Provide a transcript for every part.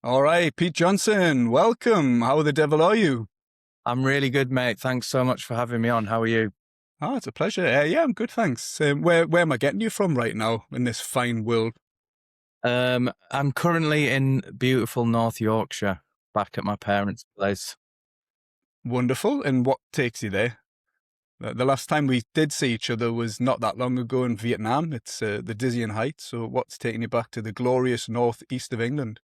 All right, Pete Johnson, welcome. How the devil are you? I'm really good, mate. Thanks so much for having me on. How are you? Oh, it's a pleasure. Yeah, I'm good, thanks. Where am I getting you from right now in this fine world? I'm currently in beautiful North Yorkshire, back at my parents' place. Wonderful. And what takes you there? The last time we did see each other was not that long ago in Vietnam. It's the dizzying heights. So what's taking you back to the glorious northeast of England?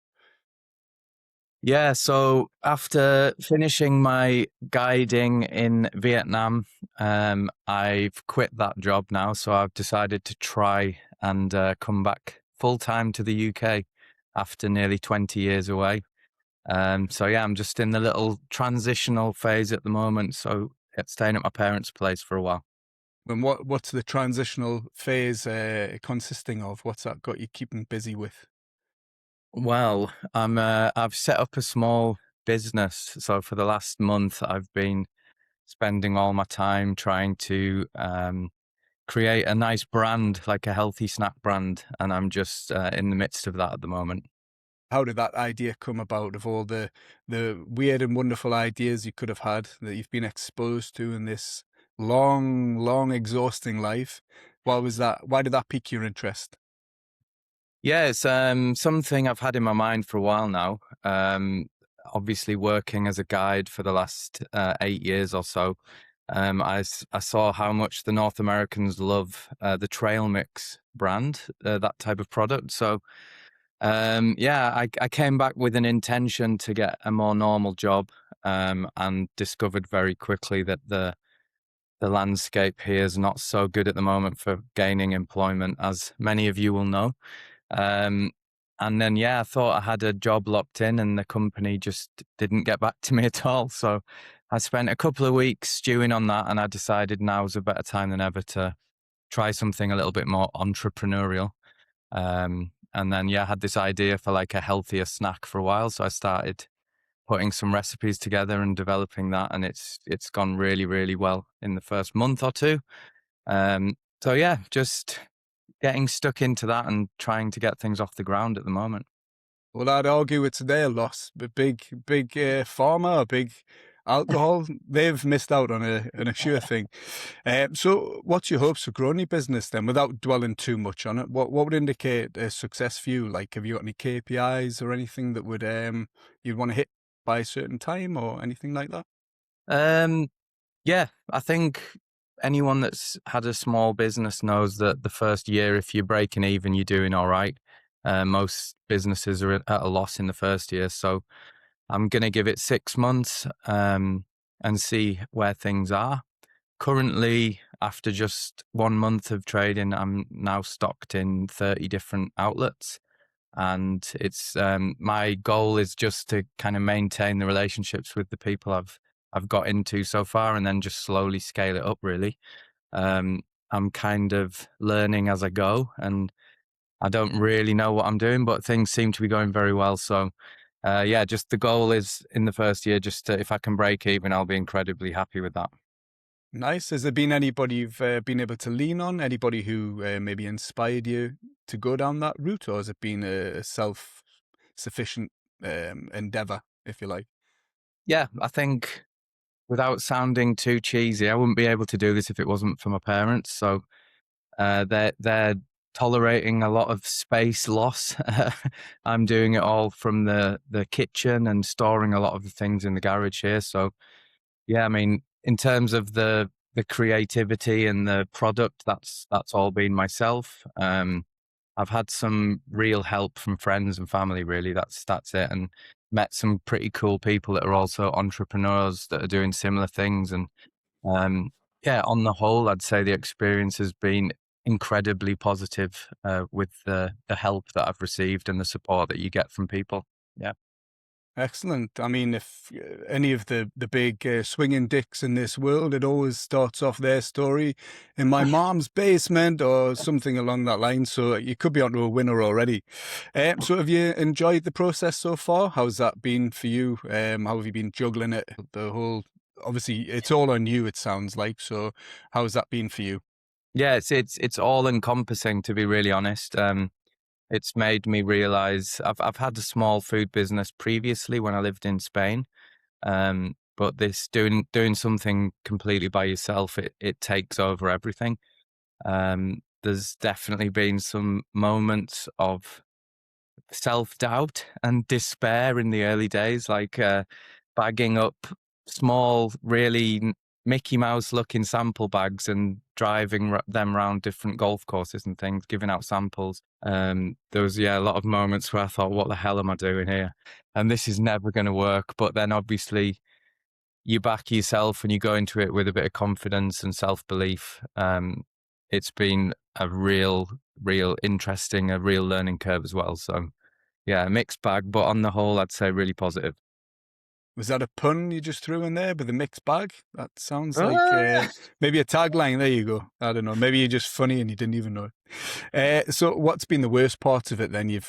Yeah, so after finishing my guiding in Vietnam, I've quit that job now. So I've decided to try and come back full time to the UK after nearly 20 years away. So yeah, I'm just in the little transitional phase at the moment. So staying at my parents' place for a while. And what's the transitional phase consisting of? What's that got you keeping busy with? Well, I've set up a small business. So for the last month, I've been spending all my time trying to create a nice brand, like a healthy snack brand, and I'm just in the midst of that at the moment. How did that idea come about of all the weird and wonderful ideas you could have had that you've been exposed to in this long, exhausting life? Why was that? Why did that pique your interest? Yeah, it's something I've had in my mind for a while now. Obviously, working as a guide for the last 8 years or so, I saw how much the North Americans love the trail mix brand, that type of product. So, yeah, I came back with an intention to get a more normal job, and discovered very quickly that the landscape here is not so good at the moment for gaining employment, as many of you will know. Um, and then, yeah, I thought I had a job locked in and the company just didn't get back to me at all. So I spent a couple of weeks stewing on that, and I decided now was a better time than ever to try something a little bit more entrepreneurial. And then, yeah, I had this idea for like a healthier snack for a while. So I started putting some recipes together and developing that, and it's gone really, really well in the first month or two. So yeah, just getting stuck into that and trying to get things off the ground at the moment. Well, I'd argue it's their loss, but big pharma, big alcohol, they've missed out on a sure thing. So, what's your hopes for growing your business then, without dwelling too much on it? What would indicate a success for you? Like, have you got any KPIs or anything that would you'd want to hit by a certain time or anything like that? Um, yeah, I think anyone that's had a small business knows that the first year, if you're breaking even, you're doing all right. Most businesses are at a loss in the first year. So I'm going to give it 6 months, and see where things are. Currently, after just 1 month of trading, I'm now stocked in 30 different outlets. And it's my goal is just to kind of maintain the relationships with the people I've got into so far, and then just slowly scale it up. Really, I'm kind of learning as I go, and I don't really know what I'm doing, but things seem to be going very well. So, yeah, just the goal is in the first year, just to, if I can break even, I'll be incredibly happy with that. Nice. Has there been anybody you've been able to lean on? Anybody who maybe inspired you to go down that route, or has it been a self-sufficient endeavor, if you like? Yeah, I think without sounding too cheesy, I wouldn't be able to do this if it wasn't for my parents. So they're tolerating a lot of space loss. I'm doing it all from the kitchen and storing a lot of the things in the garage here. So yeah, I mean, in terms of the creativity and the product, that's all been myself. I've had some real help from friends and family. Really, that's it, and met some pretty cool people that are also entrepreneurs that are doing similar things. And um, yeah, on the whole, I'd say the experience has been incredibly positive, with the help that I've received and the support that you get from people. Yeah. Excellent. I mean, if any of the big swinging dicks in this world, it always starts off their story in my mom's basement or something along that line. So you could be onto a winner already. So have you enjoyed the process so far? How's that been for you? How have you been juggling it? The whole, obviously, it's all on you, it sounds like. So how's that been for you? Yeah, it's all encompassing, to be really honest. It's made me realize I've had a small food business previously when I lived in Spain. But this doing something completely by yourself, it takes over everything. There's definitely been some moments of self-doubt and despair in the early days, like bagging up small, really Mickey Mouse looking sample bags and driving them around different golf courses and things, giving out samples. There was, yeah, a lot of moments where I thought, what the hell am I doing here? And this is never going to work. But then obviously you back yourself and you go into it with a bit of confidence and self-belief. It's been a real interesting, a real learning curve as well. So yeah, a mixed bag, but on the whole, I'd say really positive. Was that a pun you just threw in there with a mixed bag? That sounds like Ah! maybe a tagline. There you go. I don't know. Maybe you're just funny and you didn't even know it. So what's been the worst part of it then? You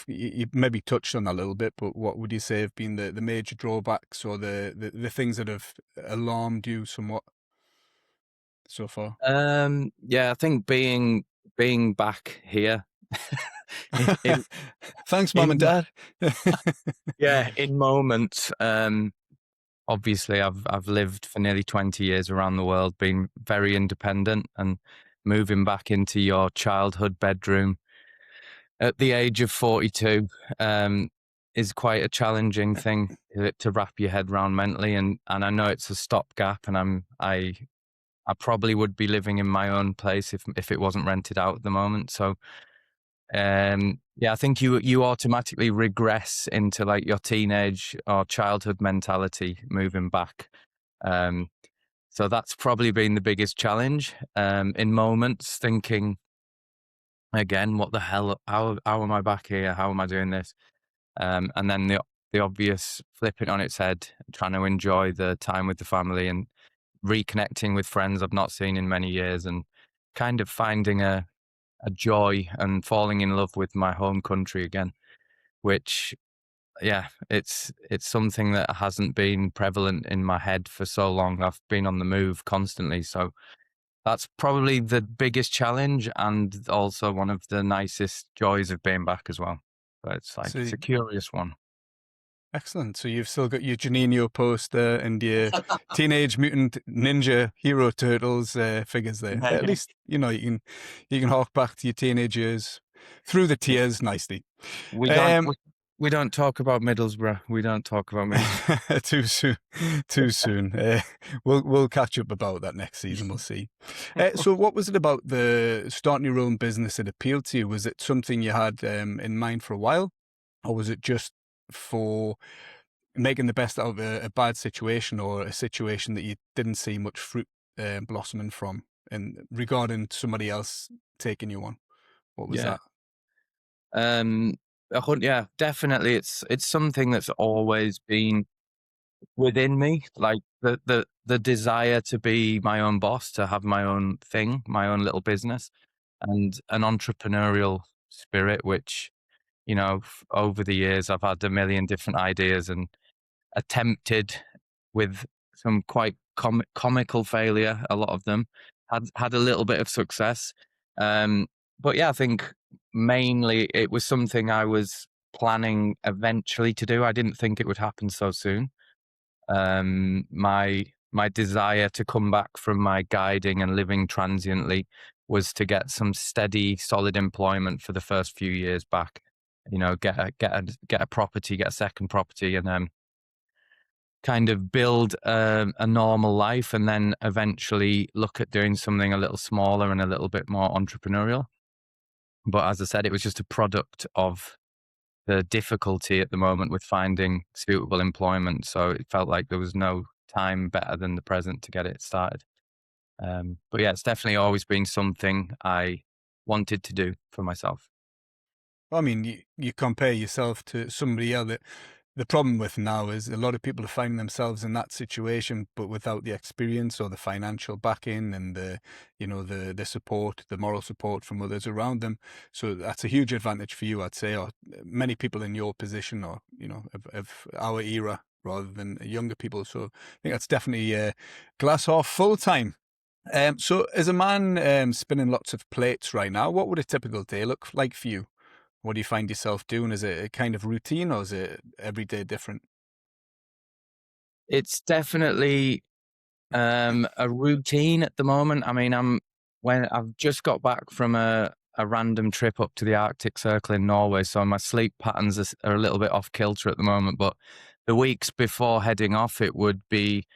maybe touched on that a little bit, but what would you say have been the major drawbacks or the things that have alarmed you somewhat so far? Yeah, I think being back here in Thanks, Mum and in Dad. yeah, in moments. Obviously, I've lived for nearly 20 years around the world, been very independent, and moving back into your childhood bedroom at the age of 42 is quite a challenging thing to wrap your head around mentally. And I know it's a stopgap, and I probably would be living in my own place if it wasn't rented out at the moment. So yeah, I think you automatically regress into like your teenage or childhood mentality moving back. Um, so that's probably been the biggest challenge. In moments, thinking again, what the hell? How am I back here? How am I doing this? And then the obvious flipping on its head, trying to enjoy the time with the family and reconnecting with friends I've not seen in many years, and kind of finding a joy and falling in love with my home country again, which, yeah, it's something that hasn't been prevalent in my head for so long. I've been on the move constantly. So that's probably the biggest challenge and also one of the nicest joys of being back as well. But it's like, So it's a curious one. excellent. So you've still got your Janino poster and your Teenage Mutant Ninja Hero Turtles figures there. At least you can hark back to your teenage years through the tears nicely. We don't, Um, we, we don't talk about Middlesbrough. We don't talk about Middlesbrough. too soon, too soon. We'll catch up about that next season. We'll see. So, what was it about the starting your own business that appealed to you? Was it something you had in mind for a while, or was it just for making the best out of a bad situation or a situation that you didn't see much fruit blossoming from? And regarding somebody else taking you on, what was Yeah. that? Yeah, definitely. It's something that's always been within me, like the desire to be my own boss, to have my own thing, my own little business, and an entrepreneurial spirit, which, over the years I've had a million different ideas and attempted with some quite comical failure, a lot of them. Had a little bit of success. But yeah, I think mainly it was something I was planning eventually to do. I didn't think it would happen so soon. My desire to come back from my guiding and living transiently was to get some steady, solid employment for the first few years back. Get a property, get a second property, and kind of build a normal life, and then eventually look at doing something a little smaller and a little bit more entrepreneurial. But as I said, it was just a product of the difficulty at the moment with finding suitable employment. So it felt like there was no time better than the present to get it started. But yeah, it's definitely always been something I wanted to do for myself. I mean, you compare yourself to somebody else. The problem with now is a lot of people are finding themselves in that situation, but without the experience or the financial backing and the support, the moral support from others around them. So that's a huge advantage for you, I'd say, or many people in your position, or of our era rather than younger people. So I think that's definitely glass half full time. So as a man spinning lots of plates right now, what would a typical day look like for you? What do you find yourself doing? Is it a kind of routine, or is it every day different? It's definitely a routine at the moment. I mean, when I've just got back from a random trip up to the Arctic Circle in Norway, so my sleep patterns are a little bit off kilter at the moment. But the weeks before heading off, it would be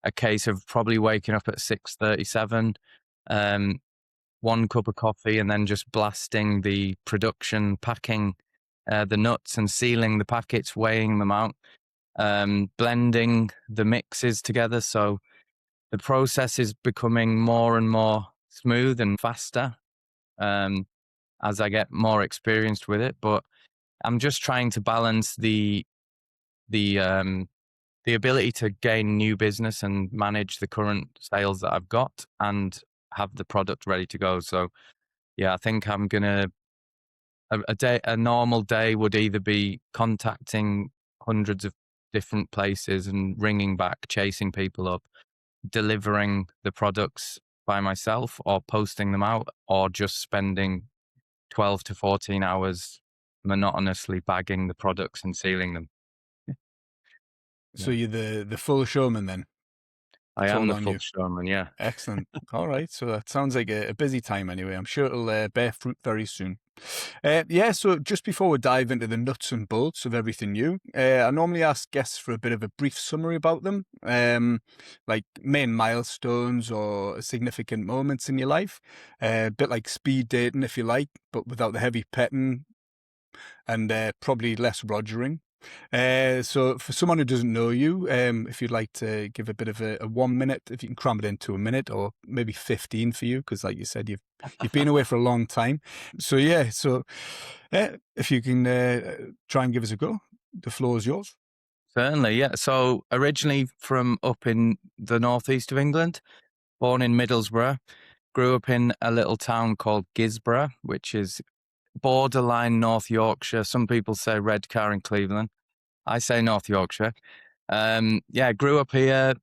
a case of probably waking up at 6:37, um, one cup of coffee, and then just blasting the production, packing the nuts and sealing the packets, weighing them out, blending the mixes together. So the process is becoming more and more smooth and faster um, as I get more experienced with it. But I'm just trying to balance the um, the ability to gain new business and manage the current sales that I've got and have the product ready to go. So yeah, I think I'm gonna a normal day would either be contacting hundreds of different places and ringing back, chasing people up, delivering the products by myself or posting them out, or just spending 12 to 14 hours monotonously bagging the products and sealing them. So Yeah. you're the full showman then? I It's am all the on full you. showman, yeah. Excellent. All right. So that sounds like a busy time anyway. I'm sure it'll bear fruit very soon. Yeah. So just before we dive into the nuts and bolts of everything new, I normally ask guests for a bit of a brief summary about them, like main milestones or significant moments in your life. A bit like speed dating, if you like, but without the heavy petting and probably less rogering. So for someone who doesn't know you, if you'd like to give a bit of a 1 minute, if you can cram it into a minute or maybe 15 for you, because like you said, you've been away for a long time. So yeah, so if you can try and give us a go, the floor is yours. Certainly, yeah. So originally from up in the northeast of England, born in Middlesbrough, grew up in a little town called Gisborough, which is borderline North Yorkshire. Some people say Redcar in Cleveland. I say North Yorkshire. Yeah, grew up here,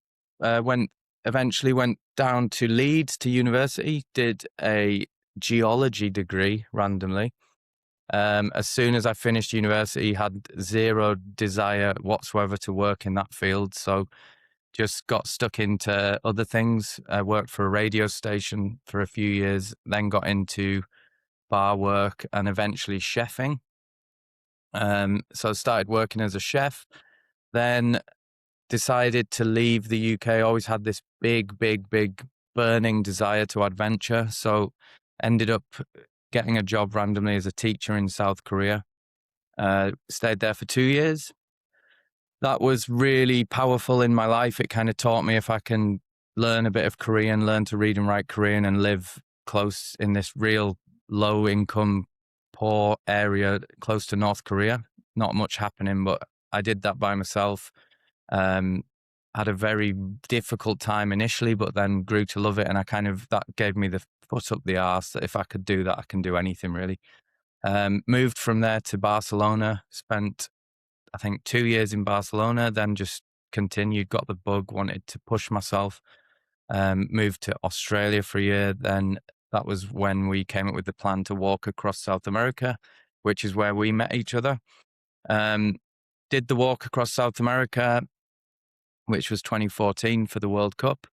eventually went down to Leeds to university, did a geology degree randomly. As soon as I finished university, had zero desire whatsoever to work in that field. So just got stuck into other things. I worked for a radio station for a few years, then got into bar work and eventually chefing. So I started working as a chef, then decided to leave the UK. Always had this big, big, big burning desire to adventure. So ended up getting a job randomly as a teacher in South Korea. Stayed there for 2 years. That was really powerful in my life. It kind of taught me if I can learn a bit of Korean, learn to read and write Korean and live close in this real low income, poor area close to North Korea. Not much happening, but I did that by myself. Had a very difficult time initially, but then grew to love it. And that gave me the foot up the arse that if I could do that, I can do anything really. Moved from there to Barcelona, spent, I think, 2 years in Barcelona, then just continued, got the bug, wanted to push myself. Moved to Australia for a year. Then that was when we came up with the plan to walk across South America, which is where we met each other. Did the walk across South America, which was 2014 for the World Cup.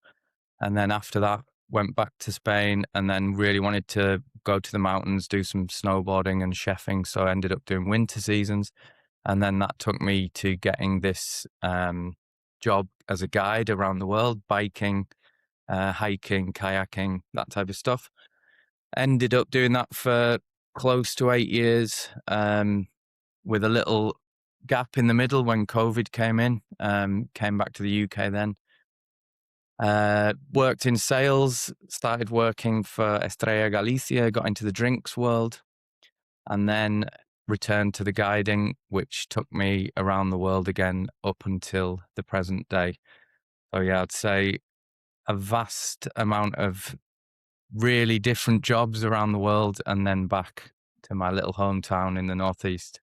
And then after that, went back to Spain and then really wanted to go to the mountains, do some snowboarding and chefing. So I ended up doing winter seasons. And then that took me to getting this job as a guide around the world, biking, hiking, kayaking, that type of stuff. Ended up doing that for close to 8 years, with a little gap in the middle when COVID came in. Came back to the UK then. Worked in sales, started working for Estrella Galicia, got into the drinks world, and then returned to the guiding, which took me around the world again up until the present day. So yeah, I'd say a vast amount of really different jobs around the world and then back to my little hometown in the Northeast,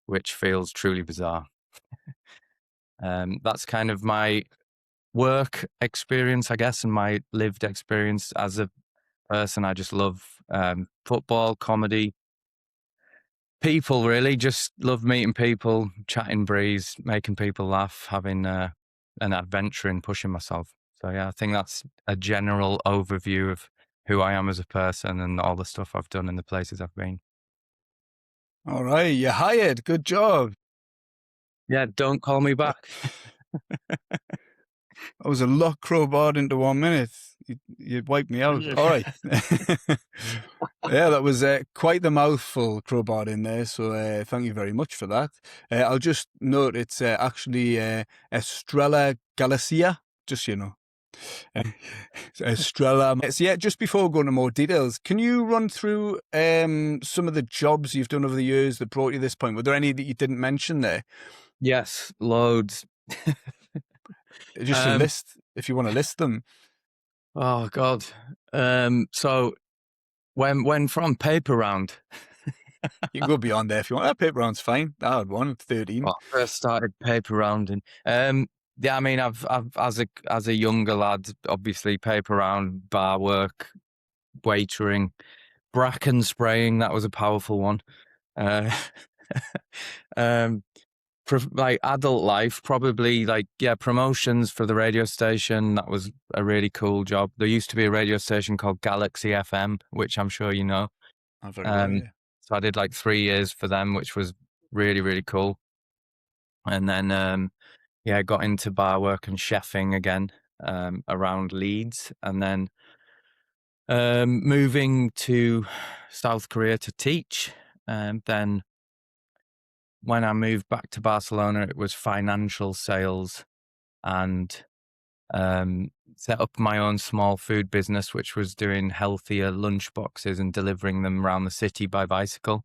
which feels truly bizarre. That's kind of my work experience, I guess, and my lived experience as a person. I just love football, comedy, People, really. Just love meeting people, chatting breeze, making people laugh, having an adventure in pushing myself. So yeah, I think that's a general overview of who I am as a person and all the stuff I've done and the places I've been. All right, you're hired. Good job. Yeah, don't call me back. I was a lot crowbarred into 1 minute. You'd wipe me out. All right. Yeah, that was quite the mouthful crowbarred in there. So thank you very much for that. I'll just note it's actually Estrella Galicia, just so you know. Estrella. So yeah, just before going into more details, can you run through some of the jobs you've done over the years that brought you to this point? Were there any that you didn't mention there? Yes, loads. Just a list, if you want to list them. Oh God. So when from paper round. You can go beyond there if you want. That paper round's fine. I had one at 13. Well, I first started paper rounding. Yeah, I mean, I've as a younger lad, obviously paper round, bar work, waitering, bracken spraying. That was a powerful one. Um, like adult life, probably like, yeah, promotions for the radio station. That was a really cool job. There used to be a radio station called Galaxy FM, which I'm sure you know. Oh, very well, yeah. So I did like 3 years for them, which was really, really cool. And then, yeah, got into bar work and chefing again around Leeds. And then moving to South Korea to teach. Then when I moved back to Barcelona, it was financial sales and set up my own small food business, which was doing healthier lunch boxes and delivering them around the city by bicycle.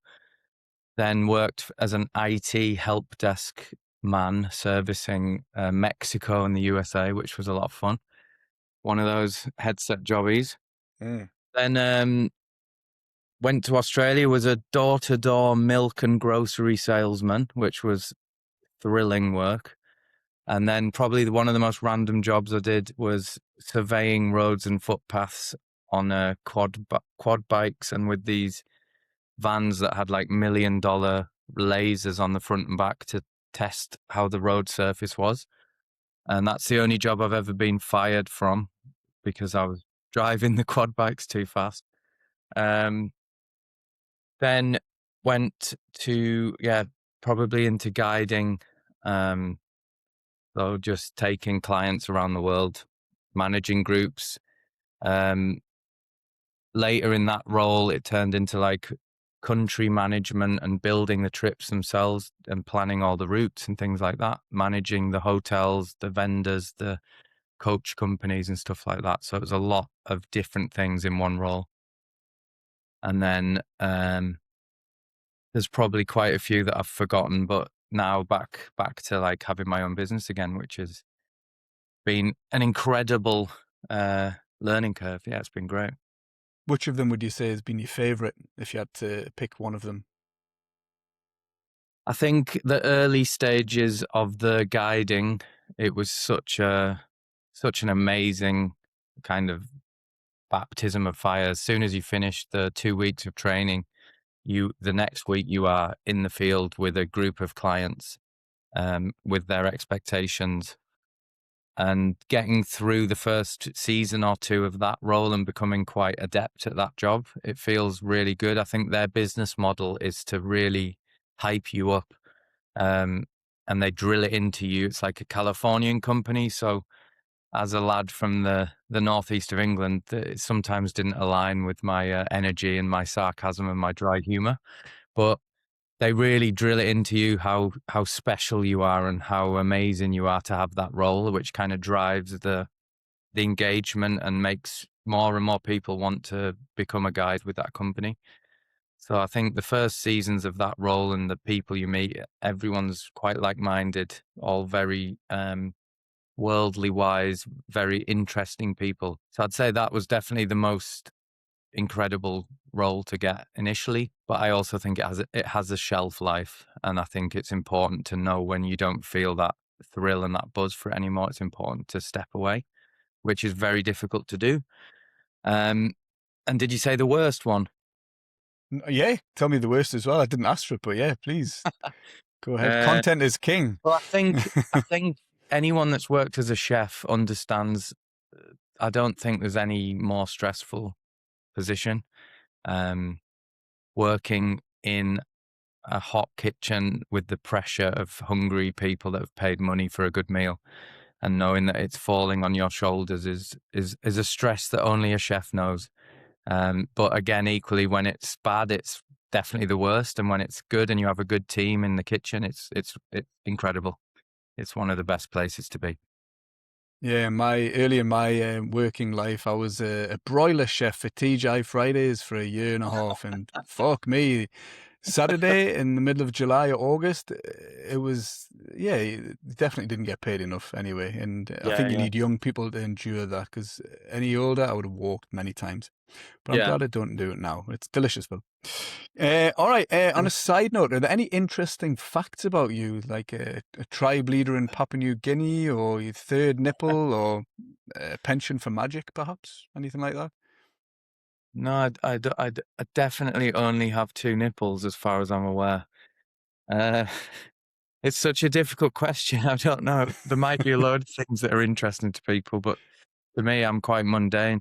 Then worked as an IT help desk man servicing Mexico and the USA, which was a lot of fun. One of those headset jobbies. Mm. Then went to Australia, was a door-to-door milk and grocery salesman, which was thrilling work. And then probably one of the most random jobs I did was surveying roads and footpaths on quad bikes and with these vans that had like $1 million lasers on the front and back to test how the road surface was. And that's the only job I've ever been fired from because I was driving the quad bikes too fast. Then went to, yeah, probably into guiding. So just taking clients around the world, managing groups. Later in that role, it turned into like country management and building the trips themselves and planning all the routes and things like that, managing the hotels, the vendors, the coach companies and stuff like that. So it was a lot of different things in one role. And then there's probably quite a few that I've forgotten, but now back to like having my own business again, which has been an incredible learning curve. Yeah, it's been great. Which of them would you say has been your favourite, if you had to pick one of them? I think the early stages of the guiding, it was such an amazing kind of baptism of fire. As soon as you finish the 2 weeks of training, the next week you are in the field with a group of clients with their expectations. And getting through the first season or two of that role and becoming quite adept at that job, it feels really good. I think their business model is to really hype you up and they drill it into you. It's like a Californian company. So as a lad from the northeast of England, it sometimes didn't align with my energy and my sarcasm and my dry humor. But they really drill it into you how special you are and how amazing you are to have that role, which kind of drives the engagement and makes more and more people want to become a guide with that company. So I think the first seasons of that role and the people you meet, everyone's quite like-minded, all very worldly wise, very interesting people. So I'd say that was definitely the most incredible role to get initially, but I also think it has a shelf life, and I think it's important to know when you don't feel that thrill and that buzz for it anymore. It's important to step away, which is very difficult to do. And did you say the worst one? Yeah, tell me the worst as well. I didn't ask for it, but yeah, please go ahead. Uh, Content is king. well, I think anyone that's worked as a chef understands. I don't think there's any more stressful position. Um, Working in a hot kitchen with the pressure of hungry people that have paid money for a good meal, and knowing that it's falling on your shoulders is a stress that only a chef knows. But again, equally, when it's bad, it's definitely the worst, and when it's good and you have a good team in the kitchen, it's incredible. It's one of the best places to be. Yeah, early in my working life, I was a broiler chef for TGI Fridays for a year and a half, and fuck me, Saturday in the middle of July or August, it was, yeah, you definitely didn't get paid enough anyway. And I Yeah, think you yeah, need young people to endure that, because any older, I would have walked many times. But I'm yeah. glad I don't do it now. It's delicious, though. All right. On a side note, are there any interesting facts about you, like a tribe leader in Papua New Guinea, or your third nipple, or a penchant for magic, perhaps? Anything like that? No, I definitely only have two nipples, as far as I'm aware. Uh, it's such a difficult question. I don't know. There might be a load of things that are interesting to people, but for me, I'm quite mundane.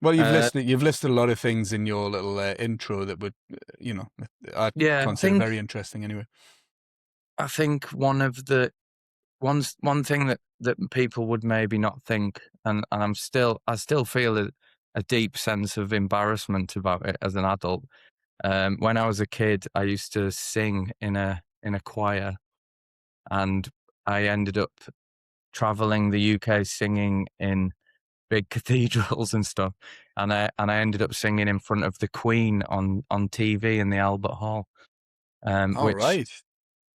Well, Uh, you've listed a lot of things in your little intro that would, I yeah, consider very interesting anyway. I think one thing that people would maybe not think, and I still feel a deep sense of embarrassment about it as an adult. When I was a kid, I used to sing in a choir, and I ended up traveling the UK singing in big cathedrals and stuff, and I ended up singing in front of the Queen on TV in the Albert Hall, All which right.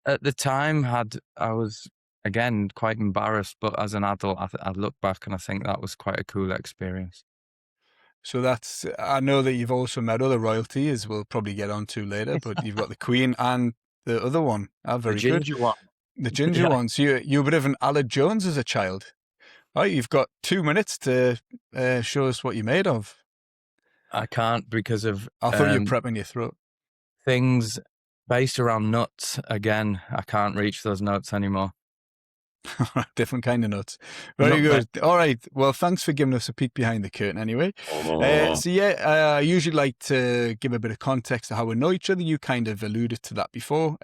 at the time I was again quite embarrassed, but as an adult, I look back and I think that was quite a cool experience. So I know that you've also met other royalty, as we'll probably get onto later, but you've got the Queen and the other one. Ah, The very good. ginger one. The ginger Yeah, one. So you were a bit of an Aled Jones as a child. Right, you've got 2 minutes to show us what you're made of. I can't because of I thought you were prepping your throat. things based around nuts. Again, I can't reach those notes anymore. Different kind of nuts. Very Nutmeg. good. All right. Well, thanks for giving us a peek behind the curtain anyway. Oh. So yeah, I usually like to give a bit of context to how we know each other. You kind of alluded to that before.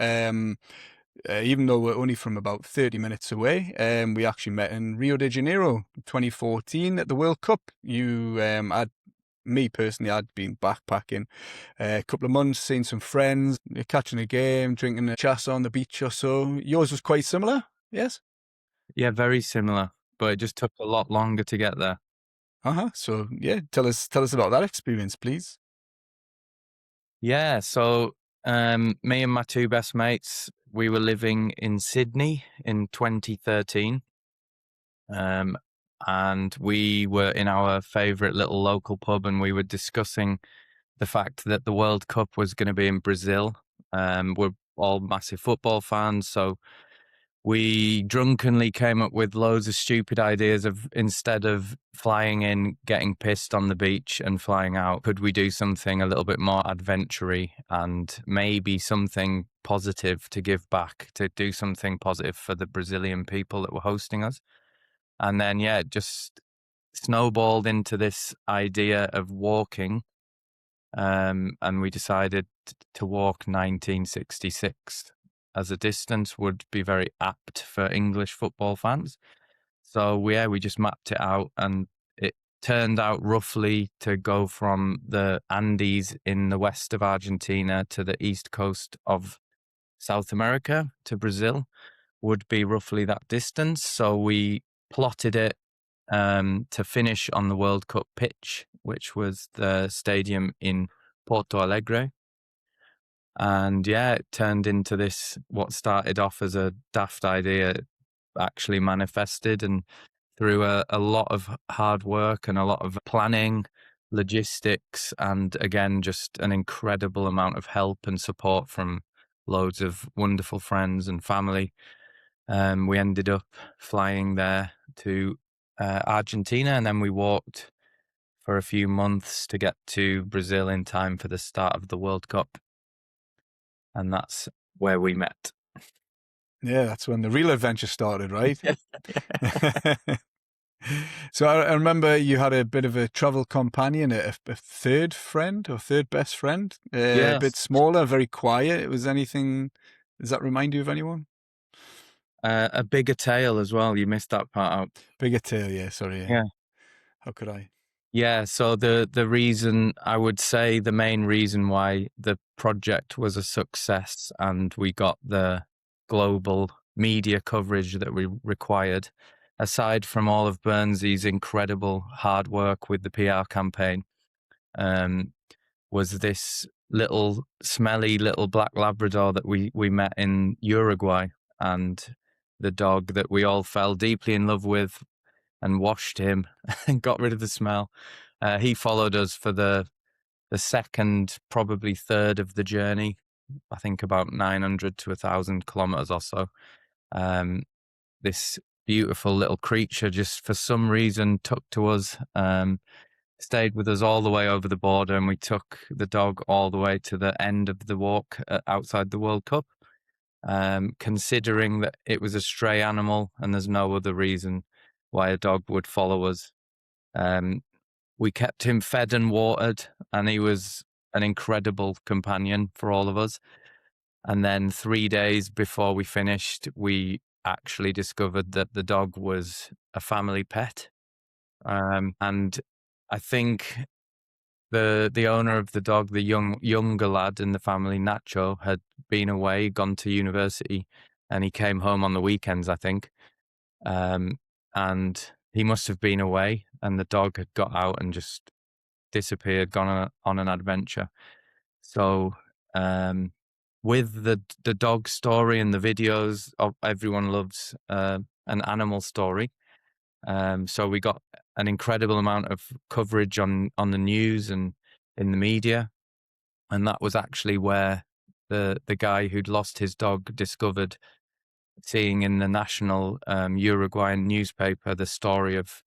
Even though we're only from about 30 minutes away, we actually met in Rio de Janeiro 2014 at the World Cup. Me personally, I'd been backpacking a couple of months, seeing some friends, catching a game, drinking a chas on the beach or so. Yours was quite similar, yes? Yeah, very similar, but it just took a lot longer to get there. So yeah, tell us about that experience, please. Yeah, so me and my two best mates, we were living in Sydney in 2013. And we were in our favorite little local pub, and we were discussing the fact that the World Cup was going to be in Brazil. We're all massive football fans, so we drunkenly came up with loads of stupid ideas of, instead of flying in, getting pissed on the beach and flying out, could we do something a little bit more adventure-y and maybe something positive to give back, to do something positive for the Brazilian people that were hosting us. And then, yeah, it just snowballed into this idea of walking. And we decided to walk 1966 as a distance would be very apt for English football fans. So we just mapped it out, and it turned out roughly to go from the Andes in the west of Argentina to the east coast of South America to Brazil would be roughly that distance. So we plotted it to finish on the World Cup pitch, which was the stadium in Porto Alegre. And yeah, it turned into this, what started off as a daft idea actually manifested, and through a lot of hard work and a lot of planning, logistics, and again, just an incredible amount of help and support from loads of wonderful friends and family. We ended up flying there to Argentina, and then we walked for a few months to get to Brazil in time for the start of the World Cup. And that's where we met. Yeah, that's when the real adventure started, right? So I remember you had a bit of a travel companion, a third friend or third best friend, a bit Yes. smaller, very quiet. Was anything, does that remind you of anyone? A bigger tail as well. You missed that part out. Bigger tail, yeah, sorry, yeah. Yeah. How could I? Yeah, so the reason, I would say the main reason why the project was a success and we got the global media coverage that we required, aside from all of Burnsy's incredible hard work with the PR campaign, um, was this little smelly little black Labrador that we met in Uruguay, and the dog that we all fell deeply in love with and washed him and got rid of the smell. He followed us for the second, probably third of the journey. I think about 900 to 1,000 kilometers or so. This beautiful little creature just for some reason took to us, stayed with us all the way over the border, and we took the dog all the way to the end of the walk outside the World Cup. Considering that it was a stray animal and there's no other reason why a dog would follow us. We kept him fed and watered, and he was an incredible companion for all of us. And then 3 days before we finished, we actually discovered that the dog was a family pet. And I think the owner of the dog, the younger lad in the family, Nacho, had been away, gone to university, and he came home on the weekends, I think. And he must have been away, and the dog had got out and just disappeared, gone on an adventure. So, with the dog story and the videos, everyone loves an animal story. So we got an incredible amount of coverage on the news and in the media, and that was actually where the guy who'd lost his dog discovered, seeing in the national Uruguayan newspaper the story of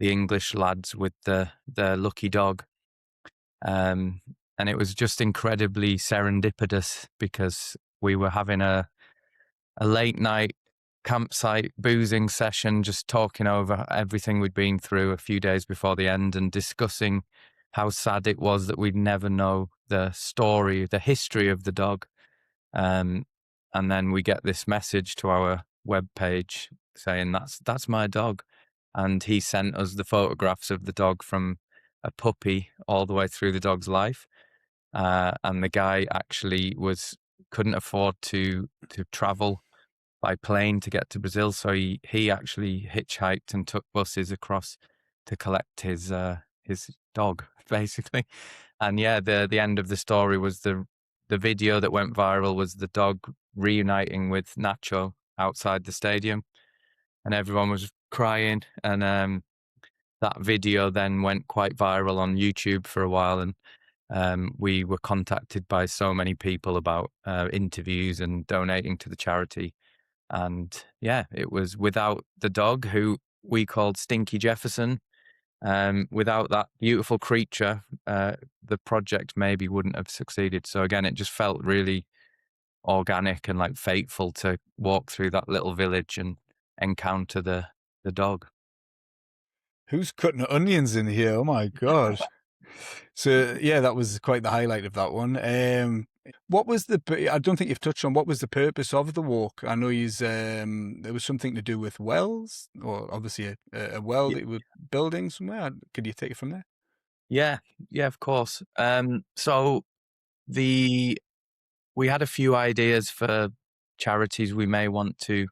the English lads with the lucky dog. And it was just incredibly serendipitous because we were having a late night campsite boozing session, just talking over everything we'd been through a few days before the end and discussing how sad it was that we'd never know the story, the history of the dog. And then we get this message to our webpage saying, that's my dog. And he sent us the photographs of the dog from a puppy all the way through the dog's life. And the guy actually couldn't afford to travel by plane to get to Brazil, so he actually hitchhiked and took buses across to collect his dog, basically. And yeah, the end of the story was the video that went viral was the dog reuniting with Nacho outside the stadium, and everyone was crying. And that video then went quite viral on YouTube for a while, and we were contacted by so many people about interviews and donating to the charity. And yeah, it was without the dog, who we called Stinky Jefferson. Without that beautiful creature, the project maybe wouldn't have succeeded. So again, it just felt really organic and like fateful to walk through that little village and encounter the dog. Who's cutting onions in here? Oh my God. So yeah, that was quite the highlight of that one. What was I don't think you've touched on what was the purpose of the walk. I know there was something to do with wells, or obviously a well Y- that you were building somewhere. Could you take it from there? Yeah, yeah, of course. So the we had a few ideas for charities we may want to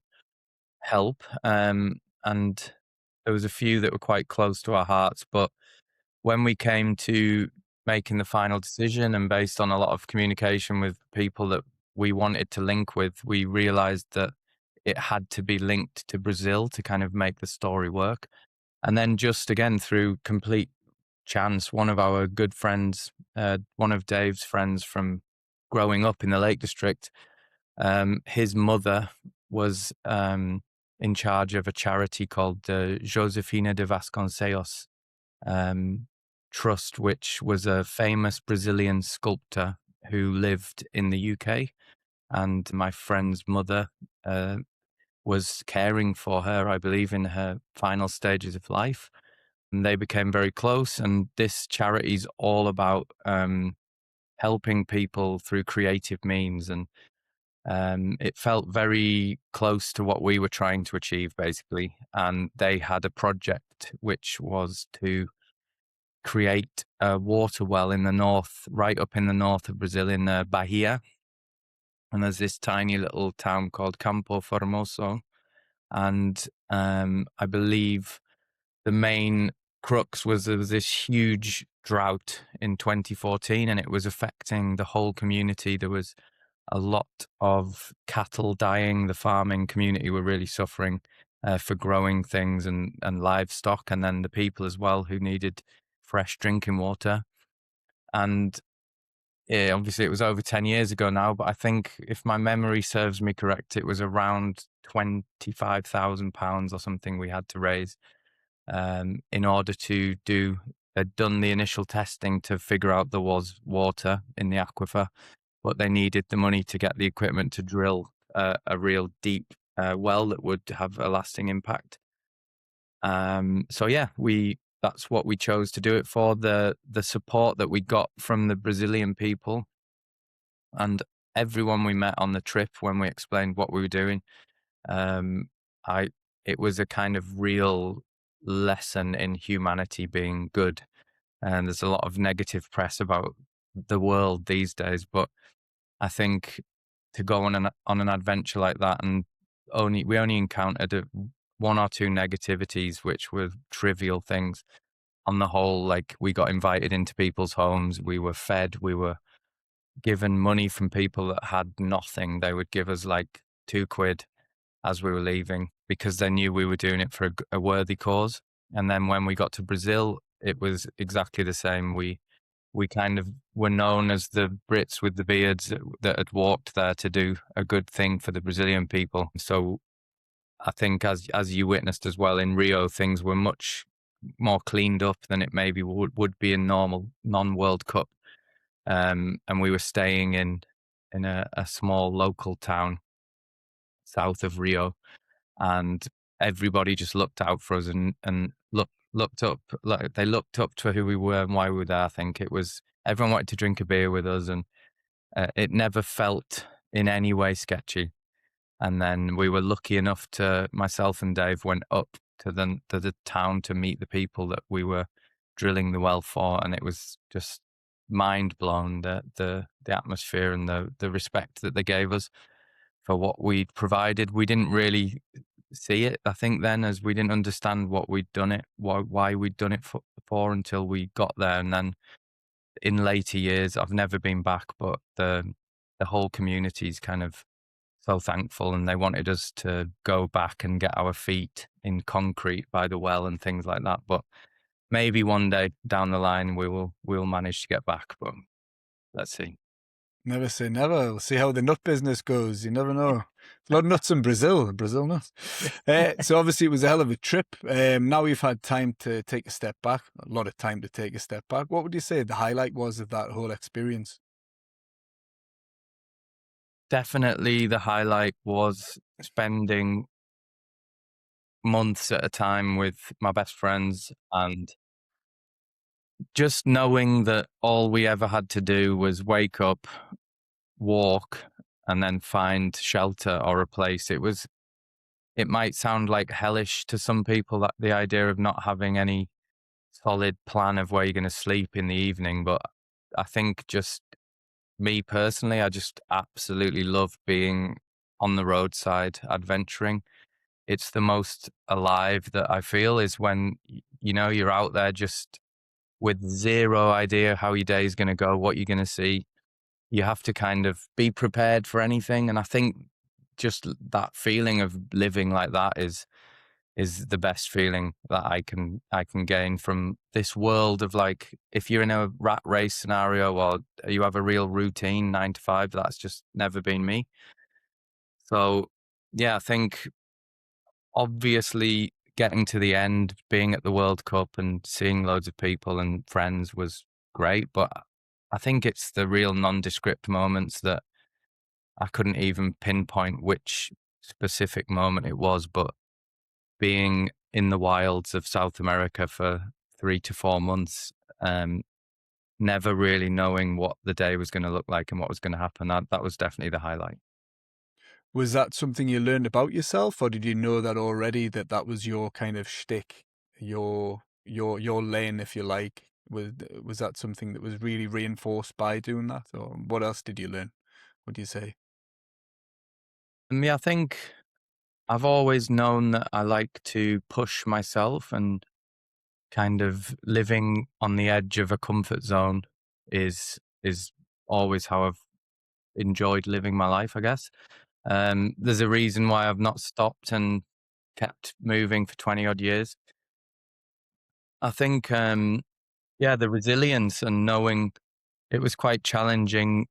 help, and there was a few that were quite close to our hearts. But when we came to making the final decision, and based on a lot of communication with people that we wanted to link with, we realized that it had to be linked to Brazil to kind of make the story work. And then just again, through complete chance, one of our good friends, one of Dave's friends from growing up in the Lake District, his mother was in charge of a charity called Josefina de Vasconcelos. trust, which was a famous Brazilian sculptor who lived in the UK. And my friend's mother was caring for her, I believe, in her final stages of life. And they became very close. And this charity is all about helping people through creative means. And it felt very close to what we were trying to achieve, basically. And they had a project which was to create a water well in the north, right up in the north of Brazil, in Bahia. And there's this tiny little town called Campo Formoso. And I believe the main crux was there was this huge drought in 2014, and it was affecting the whole community. There was a lot of cattle dying. The farming community were really suffering for growing things and livestock, and then the people as well who needed fresh drinking water. And yeah, obviously it was over 10 years ago now, but I think if my memory serves me correct, it was around £25,000 or something we had to raise in order to do. They'd done the initial testing to figure out there was water in the aquifer, but they needed the money to get the equipment to drill a real deep well that would have a lasting impact. So yeah, that's what we chose to do it for. The support that we got from the Brazilian people and everyone we met on the trip when we explained what we were doing, it was a kind of real lesson in humanity being good. And there's a lot of negative press about the world these days, but I think to go on an adventure like that, and we only encountered one or two negativities, which were trivial things. On the whole, like, we got invited into people's homes, we were fed, we were given money from people that had nothing. They would give us like £2 as we were leaving because they knew we were doing it for a worthy cause. And then when we got to Brazil, it was exactly the same. We kind of were known as the Brits with the beards that had walked there to do a good thing for the Brazilian people. So I think as you witnessed as well in Rio, things were much more cleaned up than it maybe would be in normal non-World Cup. And we were staying in a small local town south of Rio, and everybody just looked out for us and looked up, like they looked up to who we were and why we were there. I think it was everyone wanted to drink a beer with us, and it never felt in any way sketchy. And then we were lucky enough myself and Dave went up to the town to meet the people that we were drilling the well for, and it was just mind blown, the atmosphere and the respect that they gave us for what we'd provided. We didn't really see it, I think, then, as we didn't understand what we'd done it, why we'd done it for until we got there. And then in later years, I've never been back, but the whole community's kind of so thankful, and they wanted us to go back and get our feet in concrete by the well and things like that. But maybe one day down the line we'll manage to get back, but let's see. Never say never. We'll see how the nut business goes. You never know. A lot of nuts in Brazil nuts. So obviously it was a hell of a trip. Now you've had time to take a step back, a lot of time to take a step back. What would you say the highlight was of that whole experience? Definitely the highlight was spending months at a time with my best friends, and just knowing that all we ever had to do was wake up, walk, and then find shelter or a place. It might sound like hellish to some people, that the idea of not having any solid plan of where you're going to sleep in the evening. But I think just me personally, I just absolutely love being on the roadside, adventuring. It's the most alive that I feel is when, you're out there just with zero idea how your day is going to go, what you're going to see. You have to kind of be prepared for anything. And I think just that feeling of living like that is the best feeling that I can gain from this world of, like, if you're in a rat race scenario or you have a real routine 9 to 5, that's just never been me. So yeah, I think obviously getting to the end, being at the World Cup and seeing loads of people and friends was great. But I think it's the real nondescript moments that I couldn't even pinpoint which specific moment it was, but being in the wilds of South America for 3 to 4 months, never really knowing what the day was going to look like and what was going to happen. That was definitely the highlight. Was that something you learned about yourself, or did you know that already, that that was your kind of shtick, your lane, if you like? Was that something that was really reinforced by doing that, or what else did you learn? What do you say? I think I've always known that I like to push myself, and kind of living on the edge of a comfort zone is always how I've enjoyed living my life, I guess. There's a reason why I've not stopped and kept moving for 20 odd years. I think, the resilience and knowing it was quite challenging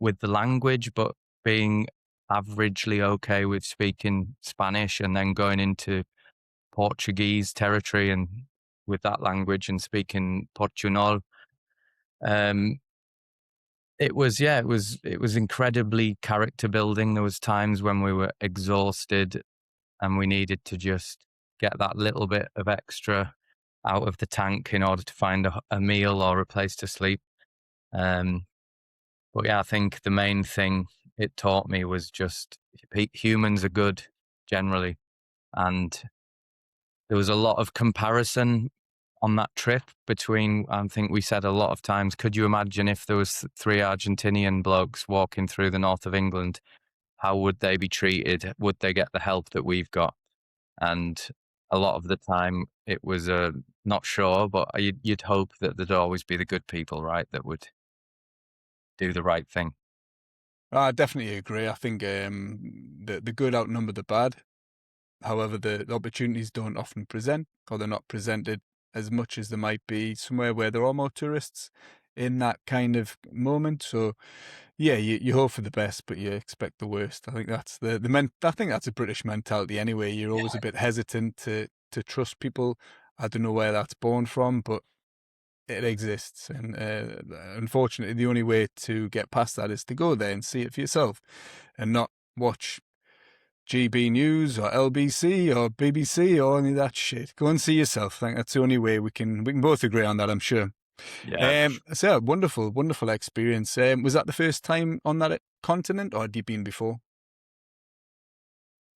with the language, but being averagely okay with speaking Spanish and then going into Portuguese territory and with that language and speaking Portuñol. Um, it was incredibly character building. There was times when we were exhausted and we needed to just get that little bit of extra out of the tank in order to find a meal or a place to sleep. Um, but yeah, I think the main thing it taught me was just humans are good generally, and there was a lot of comparison on that trip between, I think we said a lot of times, could you imagine if there was 3 Argentinian blokes walking through the north of England, how would they be treated? Would they get the help that we've got? And a lot of the time it was not sure, but you'd hope that there'd always be the good people, right, that would do the right thing. I definitely agree. I think the good outnumber the bad. However, the opportunities don't often present, or they're not presented as much as there might be somewhere where there are more tourists in that kind of moment. So yeah, you hope for the best, but you expect the worst. I think that's I think that's a British mentality anyway. You're always a bit hesitant to trust people. I don't know where that's born from, but it exists, and unfortunately, the only way to get past that is to go there and see it for yourself, and not watch GB News or LBC or BBC or any of that shit. Go and see yourself. I think that's the only way we can both agree on that, I'm sure. Yeah. So wonderful, wonderful experience. Was that the first time on that continent, or had you been before?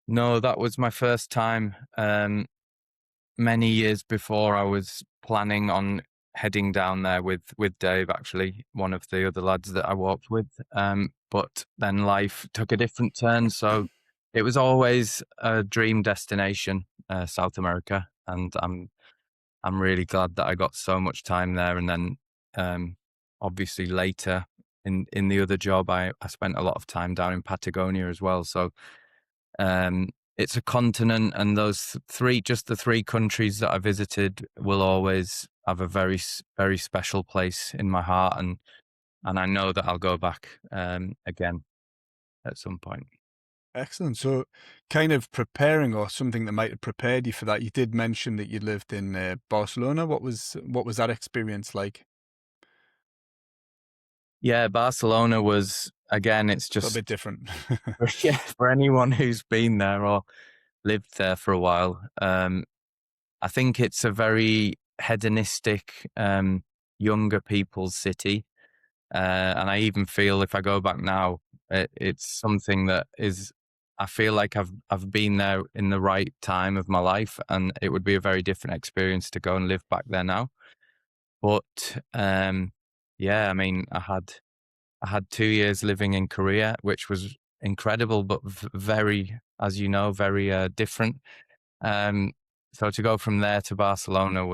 No, that was my first time. Many years before, I was planning on heading down there with Dave, actually, one of the other lads that I walked with. But then life took a different turn, so it was always a dream destination, South America, and I'm really glad that I got so much time there. And then, obviously, later in the other job, I spent a lot of time down in Patagonia as well. So it's a continent, and those just the three countries that I visited will always have a very, very special place in my heart. And I know that I'll go back again at some point. Excellent. So, kind of preparing, or something that might have prepared you for that. You did mention that you lived in Barcelona. What was that experience like? Yeah, Barcelona was, again, it's A bit just, different. yeah, for anyone who's been there or lived there for a while. I think it's a very hedonistic, younger people's city. And I even feel if I go back now, it's something that is, I feel like I've been there in the right time of my life, and it would be a very different experience to go and live back there now. But yeah, I mean, I had 2 years living in Korea, which was incredible, but very, as you know, very different. Um, so to go from there to Barcelona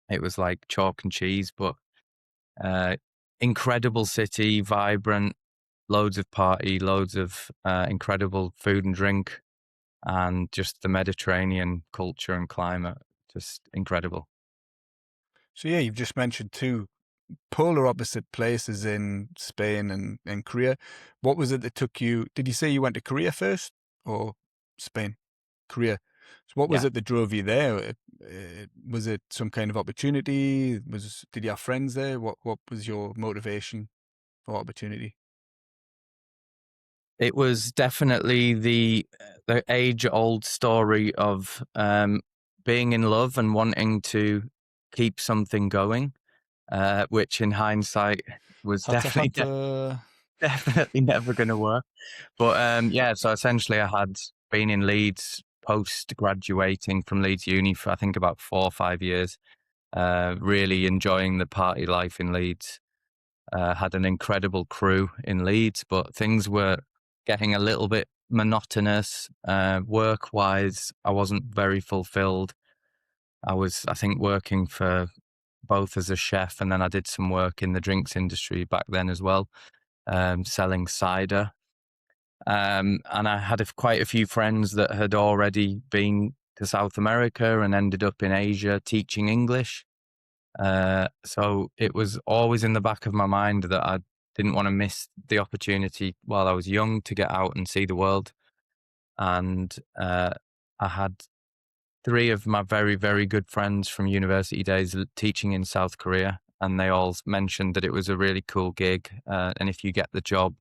it was like chalk and cheese, but uh, incredible city, vibrant, loads of party, loads of incredible food and drink, and just the Mediterranean culture and climate, just incredible. So yeah, you've just mentioned two polar opposite places in Spain and Korea. What was it that took you? Did you say you went to Korea first, or Spain? Korea. So what was Yeah. it that drove you there? Was it some kind of opportunity? Did you have friends there? What was your motivation for opportunity? It was definitely the age-old story of being in love and wanting to keep something going, which in hindsight was Had to definitely had to. definitely never going to work. But yeah, so essentially, I had been in Leeds post graduating from Leeds Uni for I think about 4 or 5 years. Really enjoying the party life in Leeds. Had an incredible crew in Leeds, but things were getting a little bit monotonous. Work wise, I wasn't very fulfilled. I was, I think, working for both as a chef, and then I did some work in the drinks industry back then as well, selling cider. And I had quite a few friends that had already been to South America and ended up in Asia teaching English. So it was always in the back of my mind that I didn't want to miss the opportunity while I was young to get out and see the world. And I had three of my very, very good friends from university days teaching in South Korea, and they all mentioned that it was a really cool gig. And if you get the job,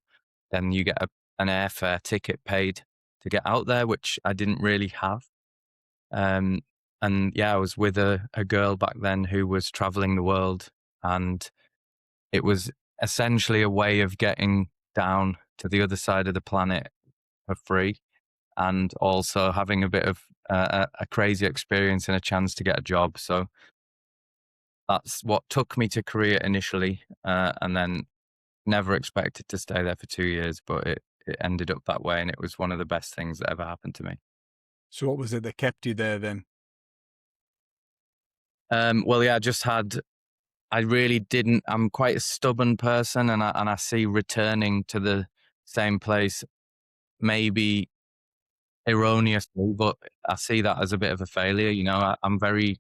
then you get an airfare ticket paid to get out there, which I didn't really have. Um, and yeah, I was with a girl back then who was traveling the world, and it was essentially a way of getting down to the other side of the planet for free, and also having a bit of a crazy experience and a chance to get a job. So that's what took me to Korea initially, and then never expected to stay there for 2 years, but it ended up that way, and it was one of the best things that ever happened to me. So what was it that kept you there then? Well, yeah, I really didn't. I'm quite a stubborn person, and I see returning to the same place maybe erroneously, but I see that as a bit of a failure. You know, I'm very.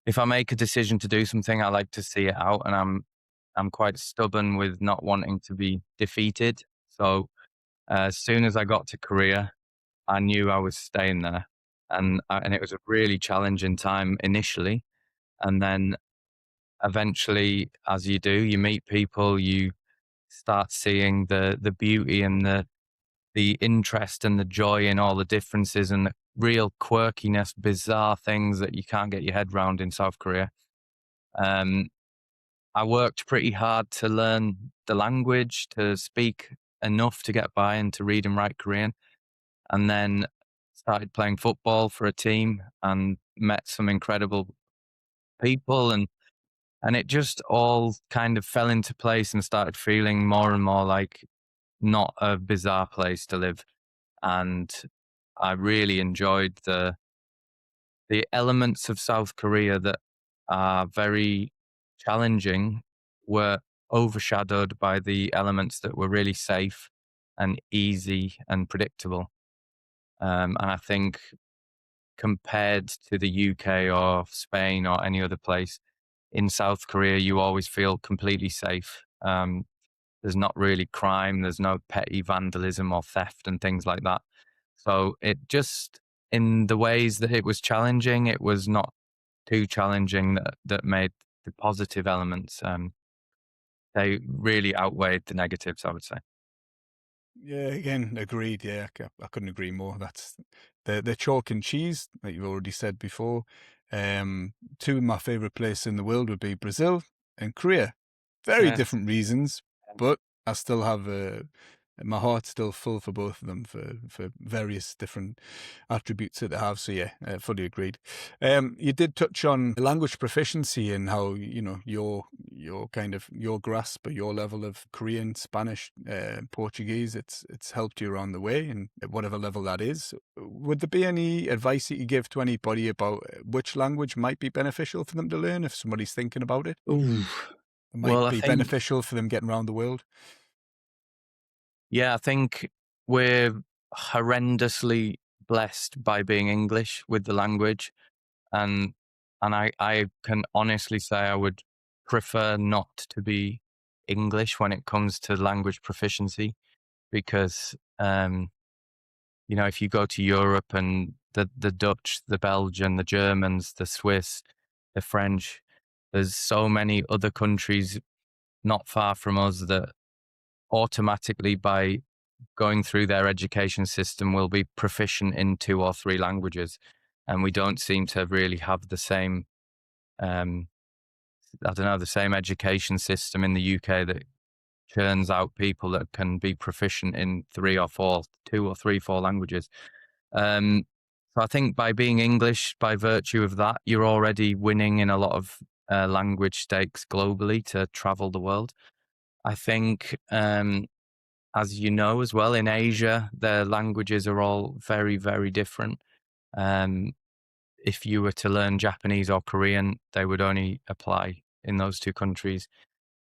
If I make a decision to do something, I like to see it out, and I'm quite stubborn with not wanting to be defeated. So as soon as I got to Korea, I knew I was staying there, and it was a really challenging time initially, and then eventually, as you do, you meet people, you start seeing the beauty and the interest and the joy in all the differences and the real quirkiness, bizarre things that you can't get your head around in South Korea. Um, I worked pretty hard to learn the language, to speak enough to get by and to read and write Korean, and then started playing football for a team and met some incredible people, and it just all kind of fell into place and started feeling more and more like not a bizarre place to live. And I really enjoyed the elements of South Korea that are very challenging were overshadowed by the elements that were really safe and easy and predictable. And I think compared to the UK or Spain or any other place, in South Korea, you always feel completely safe. There's not really crime, there's no petty vandalism or theft and things like that. So it just, in the ways that it was challenging, it was not too challenging that made the positive elements, they really outweighed the negatives, I would say. Yeah, again, agreed. Yeah, I couldn't agree more. That's the chalk and cheese that you've already said before. Two of my favorite places in the world would be Brazil and Korea. Very Yeah. different reasons, but I still have my heart's still full for both of them for various different attributes that they have. So yeah, fully agreed. You did touch on language proficiency and how your kind of your grasp or your level of Korean, Spanish, Portuguese. It's helped you around the way, and at whatever level that is. Would there be any advice that you give to anybody about which language might be beneficial for them to learn if somebody's thinking about it? Ooh. It might Well, I be think, beneficial for them getting around the world. yeah, I think we're horrendously blessed by being English with the language. And I can honestly say I would prefer not to be English when it comes to language proficiency because, you know, if you go to Europe and the Dutch, the Belgian, the Germans, the Swiss, the French. There's so many other countries not far from us that automatically, by going through their education system, will be proficient in 2 or 3 languages. And we don't seem to really have the same, I don't know, the same education system in the UK that churns out people that can be proficient in 3 or 4, 2 or 3, 4 languages. So I think by being English, by virtue of that, you're already winning in a lot of language stakes globally to travel the world. I think, as you know as well, in Asia, their languages are all very, very different. Um, if you were to learn Japanese or Korean, they would only apply in those 2 countries.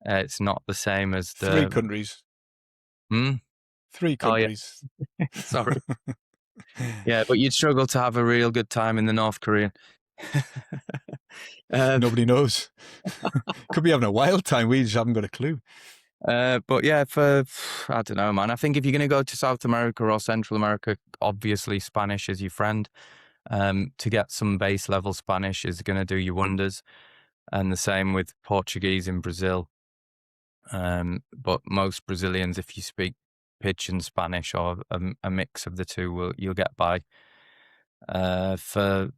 It's not the same as Three the. countries. Hmm? Three Oh yeah, countries. sorry. Yeah, but you'd struggle to have a real good time in the North Korean. um, Nobody knows. Could be having a wild time. We just haven't got a clue. but yeah, I don't know, man. I think if you're going to go to South America or Central America, obviously Spanish is your friend. To get some base level Spanish is going to do you wonders. And the same with Portuguese in Brazil. But most Brazilians, if you speak pidgin Spanish or a mix of the two, you'll get by. For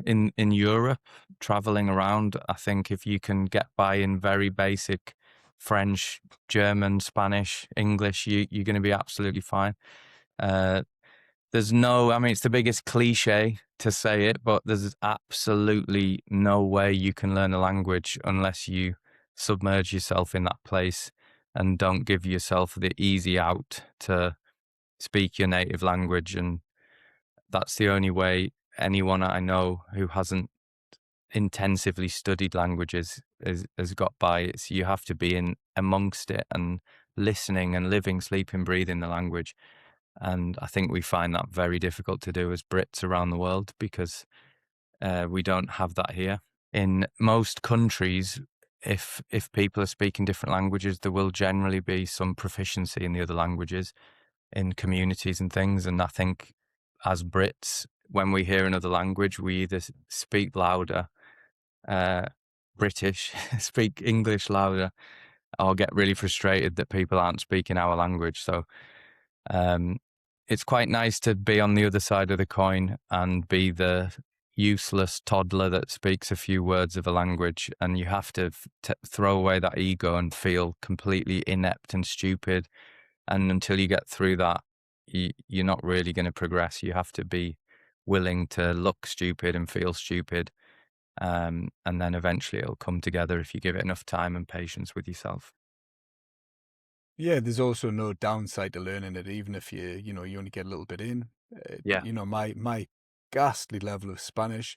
in Europe, traveling around, I think if you can get by in very basic French, German, Spanish, English, you're going to be absolutely fine. There's no, I mean, it's the biggest cliche to say it, but there's absolutely no way you can learn a language unless you submerge yourself in that place and don't give yourself the easy out to speak your native language. And that's the only way anyone I know who hasn't intensively studied languages has got by. It's, you have to be in amongst it and listening and living, sleeping, breathing the language. And I think we find that very difficult to do as Brits around the world because we don't have that here. In most countries, if people are speaking different languages, there will generally be some proficiency in the other languages in communities and things. And I think as Brits, when we hear another language, we either speak louder, British, speak English louder, or get really frustrated that people aren't speaking our language. So it's quite nice to be on the other side of the coin and be the useless toddler that speaks a few words of a language, and you have to throw away that ego and feel completely inept and stupid. And until you get through that, you're not really going to progress. You have to be willing to look stupid and feel stupid. And then eventually it'll come together if you give it enough time and patience with yourself. Yeah, there's also no downside to learning it, even if you only get a little bit in. Yeah. My ghastly level of Spanish.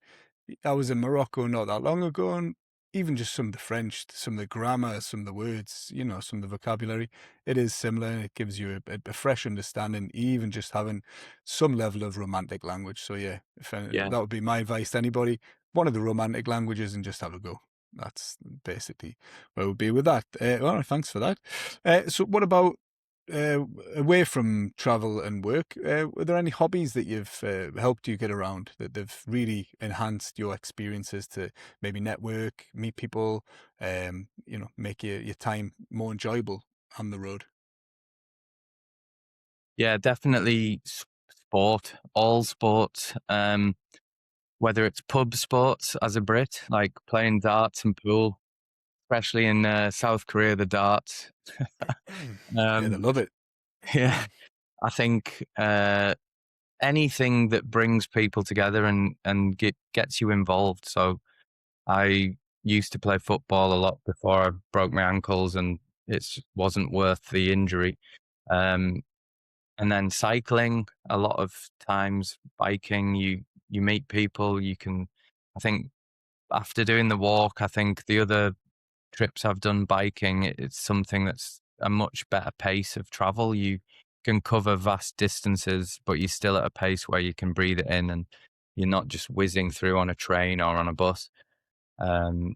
I was in Morocco not that long ago, and even just some of the French, some of the grammar, some of the words, some of the vocabulary, it is similar. And it gives you a fresh understanding, even just having some level of romantic language. So yeah, Yeah. that would be my advice to anybody. One of the romantic languages and just have a go. That's basically where we'll be with that. All right, thanks for that. So what about away from travel and work? Were there any hobbies that you've helped you get around that they've really enhanced your experiences to maybe network, meet people, make your time more enjoyable on the road? Yeah, definitely sport, all sports. Whether it's pub sports as a Brit, like playing darts and pool, especially in South Korea, the darts. Yeah, they um, love it. yeah, I think anything that brings people together and gets you involved. So I used to play football a lot before I broke my ankles, and it wasn't worth the injury. Um, and then cycling, a lot of times biking, you meet people. You can, I think, after doing the walk, I think the other trips I've done biking, it's something that's a much better pace of travel. You can cover vast distances, but you're still at a pace where you can breathe it in and you're not just whizzing through on a train or on a bus. And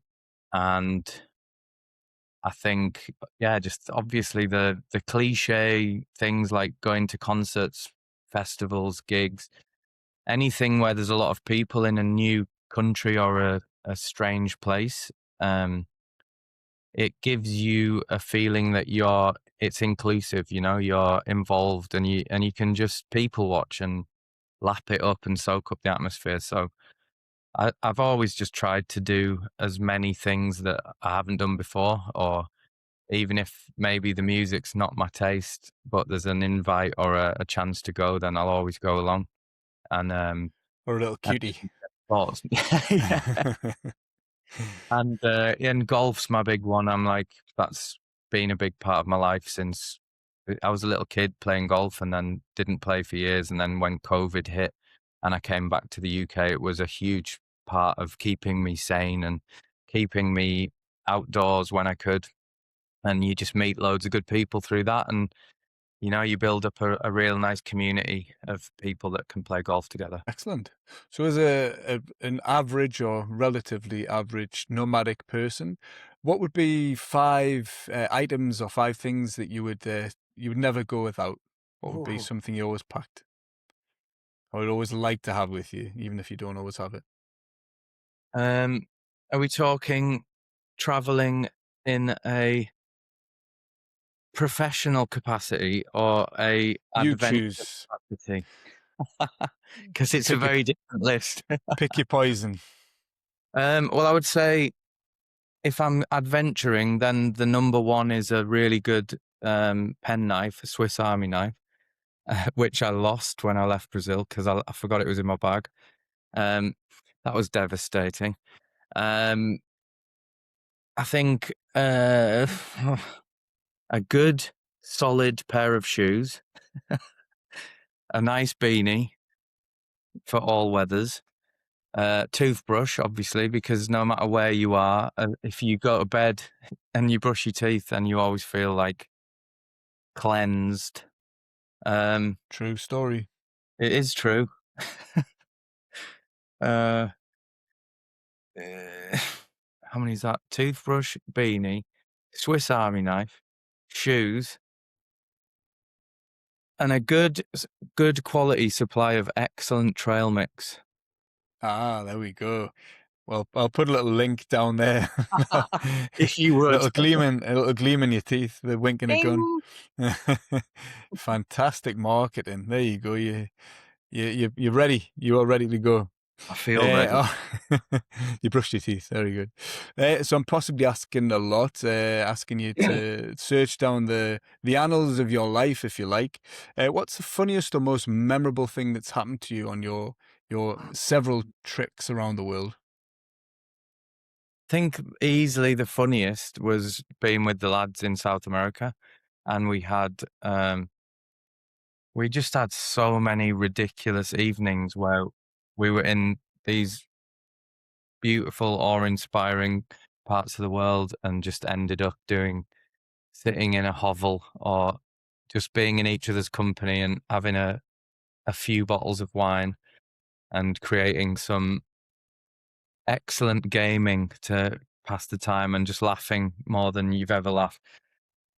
I think, yeah, just obviously the cliche things like going to concerts, festivals, gigs. anything where there's a lot of people in a new country or a strange place, it gives you a feeling that it's inclusive, you're involved, and you can just people watch and lap it up and soak up the atmosphere. So I've always just tried to do as many things that I haven't done before, or even if maybe the music's not my taste, but there's an invite or a chance to go, then I'll always go along. And Or a little and cutie. thoughts. Yeah. And golf's my big one. That's been a big part of my life since I was a little kid playing golf, and then didn't play for years. And then when COVID hit and I came back to the UK, it was a huge part of keeping me sane and keeping me outdoors when I could. And you just meet loads of good people through that. And, you build up a real nice community of people that can play golf together. Excellent. So as an average or relatively average nomadic person, what would be 5 items or 5 things that you would never go without? What would be Ooh. something you always packed or would always like to have with you, even if you don't always have it? Are we talking traveling in a professional capacity or a You adventure choose. capacity? Because it's a Pick your very different list. pick your poison. Well, I would say if I'm adventuring, then the number one is a really good pen knife, a Swiss Army knife, which I lost when I left Brazil because I forgot it was in my bag. Um, that was devastating. I think a good solid pair of shoes, a nice beanie for all weathers, toothbrush, obviously, because no matter where you are, if you go to bed and you brush your teeth, then you always feel like cleansed. True story. It is true. uh, how many is that? Toothbrush, beanie, Swiss Army knife, shoes, and a good quality supply of excellent trail mix. Ah, there we go. Well, I'll put a little link down there. If you would. A little gleam in your teeth, the winking a gun. Ding! Fantastic marketing. There you go. You're ready. You are ready to go. I feel ready. You brushed your teeth. Very good. So I'm possibly asking a lot, asking you to search down the annals of your life, if you like. What's the funniest or most memorable thing that's happened to you on your several trips around the world? Think easily the funniest was being with the lads in South America, and we just had so many ridiculous evenings where we were in these beautiful, awe-inspiring parts of the world and just ended up sitting in a hovel or just being in each other's company and having a few bottles of wine and creating some excellent gaming to pass the time and just laughing more than you've ever laughed.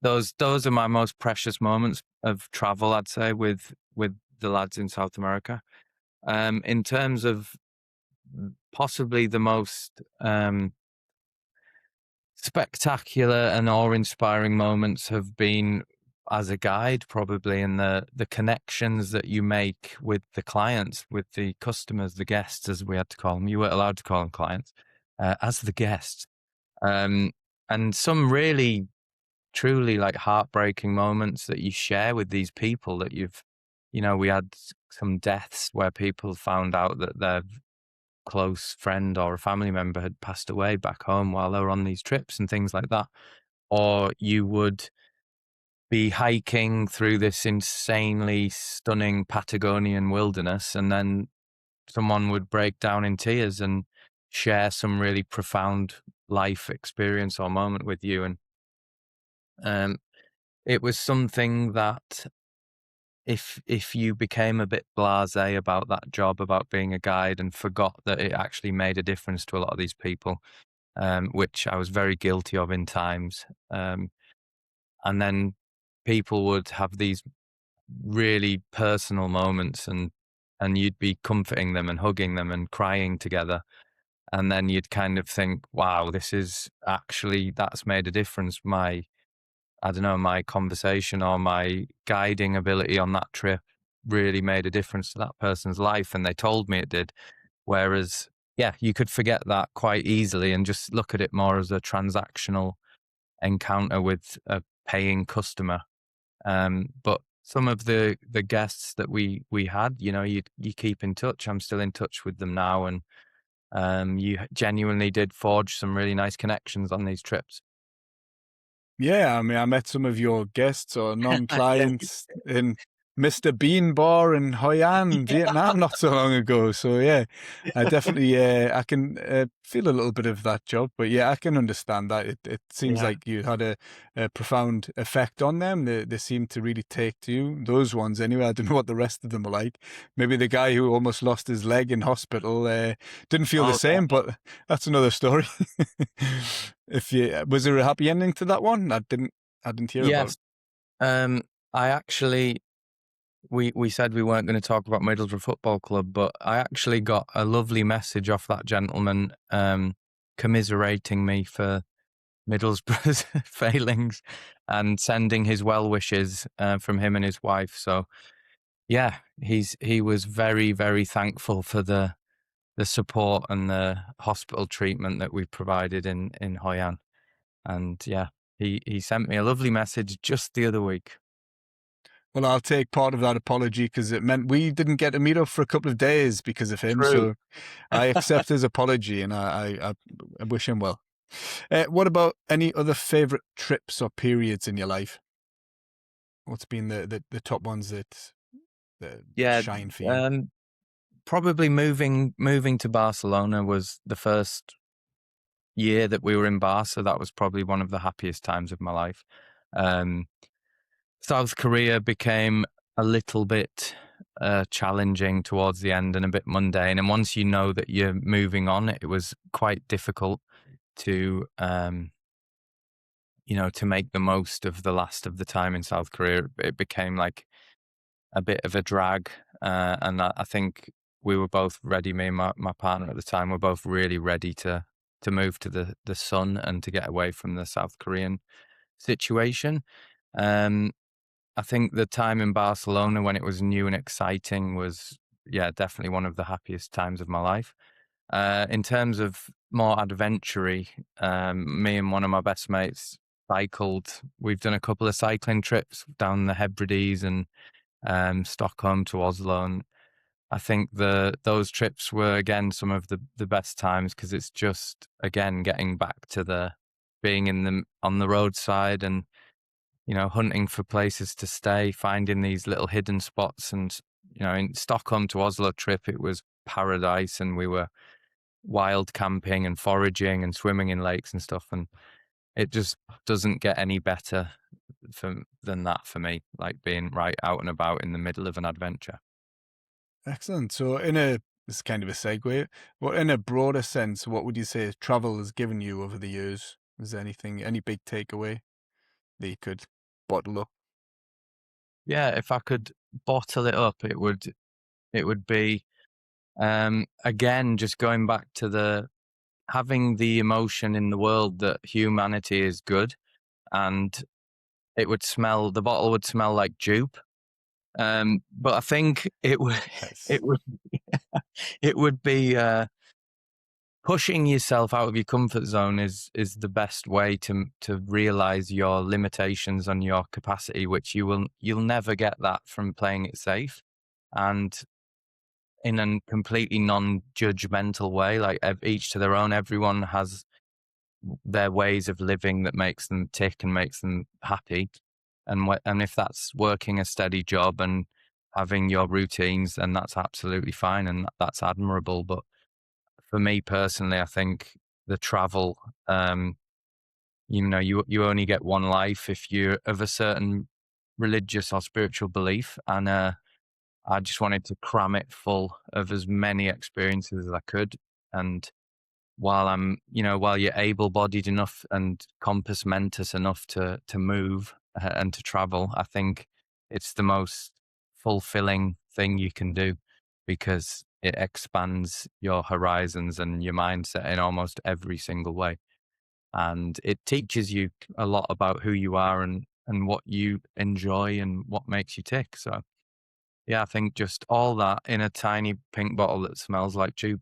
Those are my most precious moments of travel, I'd say, with the lads in South America. In terms of possibly the most spectacular and awe-inspiring moments have been as a guide, probably, in the connections that you make with the clients, with the customers, the guests, as we had to call them. You weren't allowed to call them clients, as the guests. And some really, truly like heartbreaking moments that you share with these people that we had some deaths where people found out that their close friend or a family member had passed away back home while they were on these trips and things like that. Or you would be hiking through this insanely stunning Patagonian wilderness, and then someone would break down in tears and share some really profound life experience or moment with you. And it was something that if you became a bit blasé about that job, about being a guide, and forgot that it actually made a difference to a lot of these people, which I was very guilty of in times. And then people would have these really personal moments and and you'd be comforting them and hugging them and crying together. And then you'd kind of think, wow, that's made a difference. I don't know, my conversation or my guiding ability on that trip really made a difference to that person's life. And they told me it did. Whereas, yeah, you could forget that quite easily and just look at it more as a transactional encounter with a paying customer. But some of the guests that we had, you keep in touch. I'm still in touch with them now, and you genuinely did forge some really nice connections on these trips. Yeah, I mean, I met some of your guests or Yeah. non-clients in Mr. Bean Bar in Hoi An, Vietnam, not so long ago. So yeah, I definitely, I can feel a little bit of that job. But yeah, I can understand that. It seems Yeah. like you had a profound effect on them. They seem to really take to you. Those ones, anyway. I don't know what the rest of them are like. Maybe the guy who almost lost his leg in hospital didn't feel the Oh, same, but that's another story. If you was there a happy ending to that one? I didn't hear about yes. it. I actually, we said we weren't going to talk about Middlesbrough Football Club, but I actually got a lovely message off that gentleman commiserating me for Middlesbrough's failings and sending his well wishes from him and his wife. So yeah, he was very, very thankful for the support and the hospital treatment that we provided in Hoi An. And yeah, he sent me a lovely message just the other week. Well, I'll take part of that apology because it meant we didn't get to meet up for a couple of days because of him. True. So I accept his apology and I wish him well. What about any other favorite trips or periods in your life? What's been the top ones that Yeah, shine for you? um, probably moving to Barcelona was the first year that we were in Barca. That was probably one of the happiest times of my life. Um, South Korea became a little bit challenging towards the end and a bit mundane. And once you know that you're moving on, it was quite difficult to to make the most of the last of the time in South Korea. It became like a bit of a drag, and I think we were both ready. Me and my partner at the time were both really ready to move to the sun and to get away from the South Korean situation. Um, I think the time in Barcelona when it was new and exciting was, yeah, definitely one of the happiest times of my life. In terms of more adventure me and one of my best mates cycled. We've done a couple of cycling trips down the Hebrides and Stockholm to Oslo. And I think those trips were, again, some of the best times because it's just, again, getting back to being on the roadside and hunting for places to stay, finding these little hidden spots. And, in Stockholm to Oslo trip, it was paradise, and we were wild camping and foraging and swimming in lakes and stuff. And it just doesn't get any better than that for me, like being right out and about in the middle of an adventure. Excellent. So this is kind of a segue, but in a broader sense, what would you say travel has given you over the years? Is there any big takeaway that you could bottle up? Yeah, if I could bottle it up, it would be again just going back to having the emotion in the world that humanity is good, and the bottle would smell like dupe. But I think it would Yes. it would it would be pushing yourself out of your comfort zone is the best way to realize your limitations and your capacity, which you'll never get that from playing it safe and in a completely non-judgmental way. Like each to their own. Everyone has their ways of living that makes them tick and makes them happy. And if that's working a steady job and having your routines, then that's absolutely fine and that's admirable. But for me personally, I think the travel, you only get one life if you're of a certain religious or spiritual belief. And I just wanted to cram it full of as many experiences as I could. And while you're able-bodied enough and compass mentis enough to move and to travel, I think it's the most fulfilling thing you can do because it expands your horizons and your mindset in almost every single way. And it teaches you a lot about who you are and what you enjoy and what makes you tick. So yeah, I think just all that in a tiny pink bottle that smells like tube.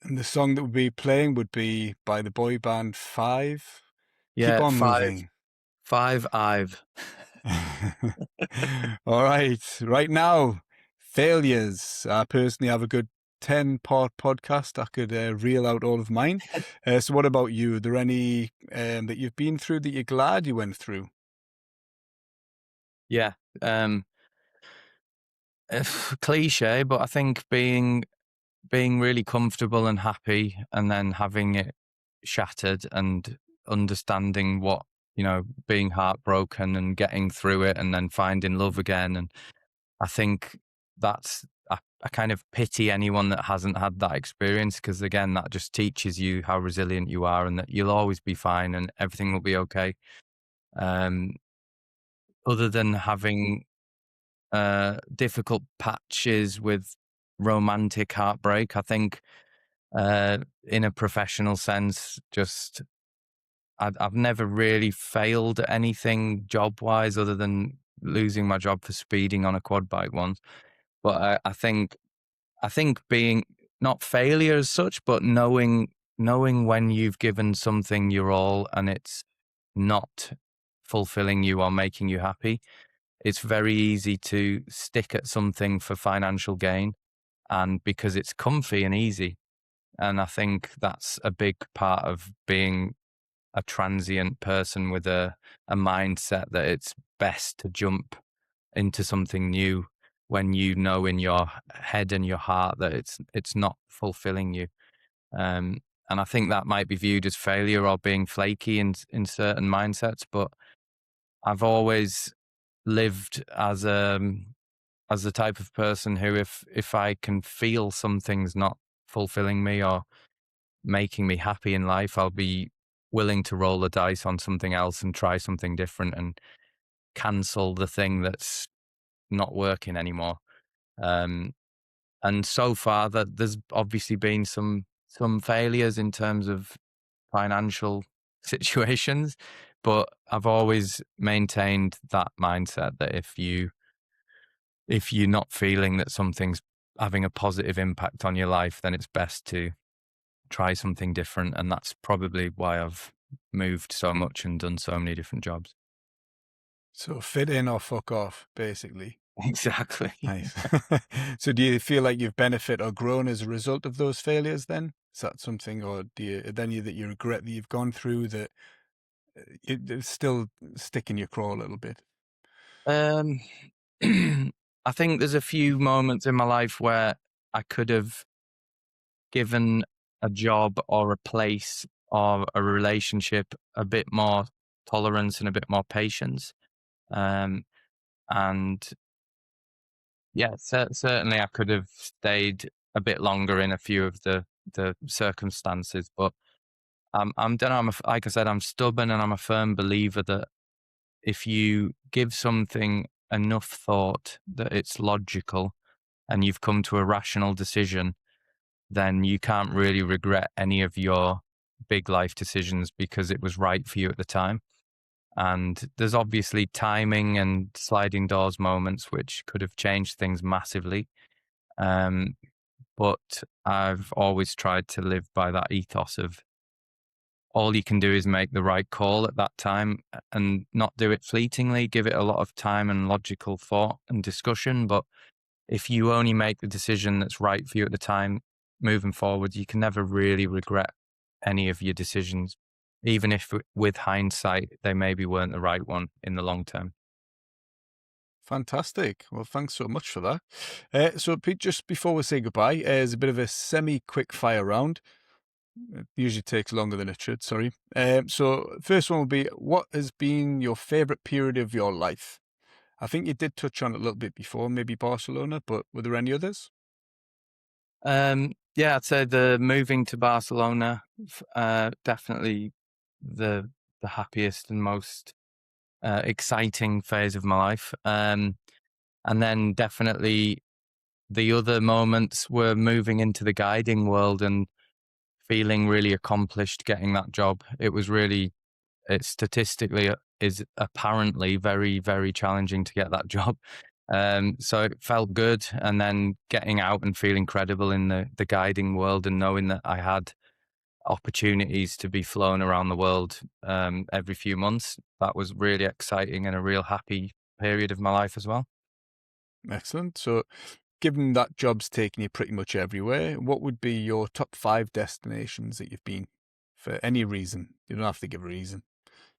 And the song that would be playing would be by the boy band Five. Keep Yeah, on five, moving. five, I've. All right. Right now, failures. I personally have a good 10-part podcast. I could reel out all of mine. So what about you? Are there any that you've been through that you're glad you went through? Yeah. Um, cliche, but I think being really comfortable and happy and then having it shattered and understanding what, being heartbroken and getting through it and then finding love again. And I think I kind of pity anyone that hasn't had that experience, because again, that just teaches you how resilient you are and that you'll always be fine and everything will be okay. Um, Other than having difficult patches with romantic heartbreak, I think in a professional sense, just I've never really failed at anything job wise other than losing my job for speeding on a quad bike once. But I think being not failure as such, but knowing when you've given something your all and it's not fulfilling you or making you happy, it's very easy to stick at something for financial gain and because it's comfy and easy. And I think that's a big part of being a transient person with a mindset that it's best to jump into something new when you know in your head and your heart that it's not fulfilling you. Um, and I think that might be viewed as failure or being flaky in certain mindsets, but I've always lived as the type of person who if I can feel something's not fulfilling me or making me happy in life, I'll be willing to roll the dice on something else and try something different and cancel the thing that's not working anymore. Um, and so far, that there's obviously been some failures in terms of financial situations, but I've always maintained that mindset that if you're not feeling that something's having a positive impact on your life, then it's best to try something different. And that's probably why I've moved so much and done so many different jobs. So fit in or fuck off, basically. Exactly. Nice. So do you feel like you've benefited or grown as a result of those failures then? Is that something, or do you, are there any that you regret that you've gone through that it's still stick in your craw a little bit? Um, I think there's a few moments in my life where I could have given a job or a place or a relationship a bit more tolerance and a bit more patience. Um, and yeah, certainly I could have stayed a bit longer in a few of the circumstances, but I'm don't know, like I said, I'm stubborn and I'm a firm believer that if you give something enough thought that it's logical and you've come to a rational decision, then you can't really regret any of your big life decisions because it was right for you at the time. And there's obviously timing and sliding doors moments which could have changed things massively. Um, but I've always tried to live by that ethos of all you can do is make the right call at that time and not do it fleetingly, give it a lot of time and logical thought and discussion. But if you only make the decision that's right for you at the time, moving forward, you can never really regret any of your decisions, even if with hindsight, they maybe weren't the right one in the long term. Fantastic. Well, thanks so much for that. So, Pete, just before we say goodbye, there's a bit of a semi-quick fire round. It usually takes longer than it should, sorry. So, first one will be, what has been your favorite period of your life? I think you did touch on it a little bit before, maybe Barcelona, but were there any others? Yeah, I'd say the moving to Barcelona, definitely the the happiest and most exciting phase of my life. And then definitely the other moments were moving into the guiding world and feeling really accomplished getting that job. It statistically is apparently very, very challenging to get that job. So it felt good. And then getting out and feeling credible in the guiding world and knowing that I had opportunities to be flown around the world every few months, that was really exciting and a real happy period of my life as well. Excellent. So, given that job's taken you pretty much everywhere, what would be your top 5 destinations that you've been for any reason? You don't have to give a reason.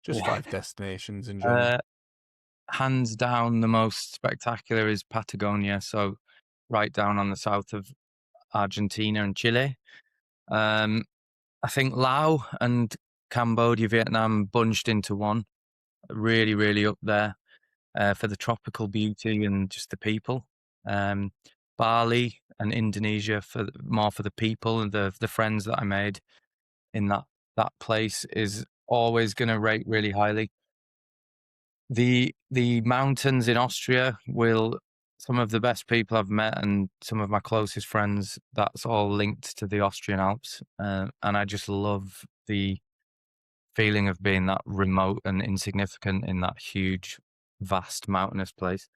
Just Yeah. 5 destinations in general. Hands down, the most spectacular is Patagonia. So right down on the south of Argentina and Chile. Um, I think Laos and Cambodia, Vietnam bunched into one. Really, really up there for the tropical beauty and just the people. Bali and Indonesia more for the people and the friends that I made in that place is always going to rate really highly. The mountains in Austria will some of the best people I've met and some of my closest friends, that's all linked to the Austrian Alps. And I just love the feeling of being that remote and insignificant in that huge, vast mountainous place.